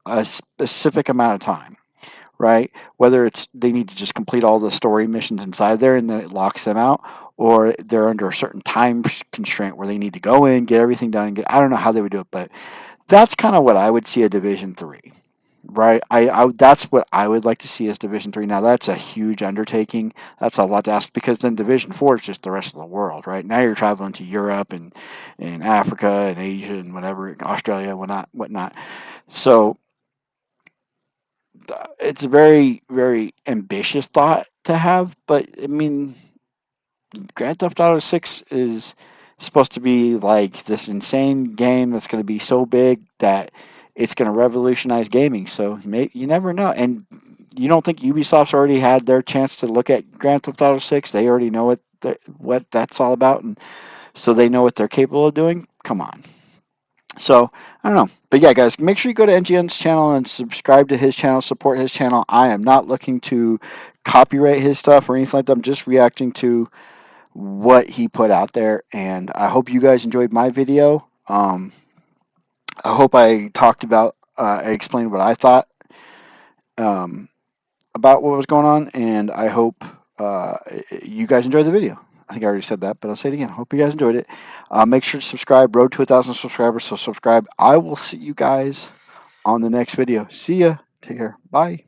a specific amount of time, right? Whether it's they need to just complete all the story missions inside there and then it locks them out, or they're under a certain time constraint where they need to go in, get everything done, and I don't know how they would do it, but that's kind of what I would see a Division 3, right? That's what I would like to see as Division 3. Now that's a huge undertaking. That's a lot to ask, because then Division 4 is just the rest of the world, right? Now you're traveling to Europe and Africa and Asia and whatever, Australia and whatnot. So it's a very, very ambitious thought to have, but I mean, Grand Theft Auto 6 is supposed to be like this insane game that's going to be so big that it's going to revolutionize gaming. So you never know. And you don't think Ubisoft's already had their chance to look at Grand Theft Auto 6? They already know what that's all about, and so they know what they're capable of doing? Come on. So, I don't know. But yeah, guys, make sure you go to NGN's channel and subscribe to his channel, support his channel. I am not looking to copyright his stuff or anything like that. I'm just reacting to what he put out there. And I hope you guys enjoyed my video. I hope I I explained what I thought about what was going on. And I hope you guys enjoyed the video. I think I already said that, but I'll say it again. Hope you guys enjoyed it. Make sure to subscribe. Road to 1,000 subscribers, so subscribe. I will see you guys on the next video. See ya. Take care. Bye.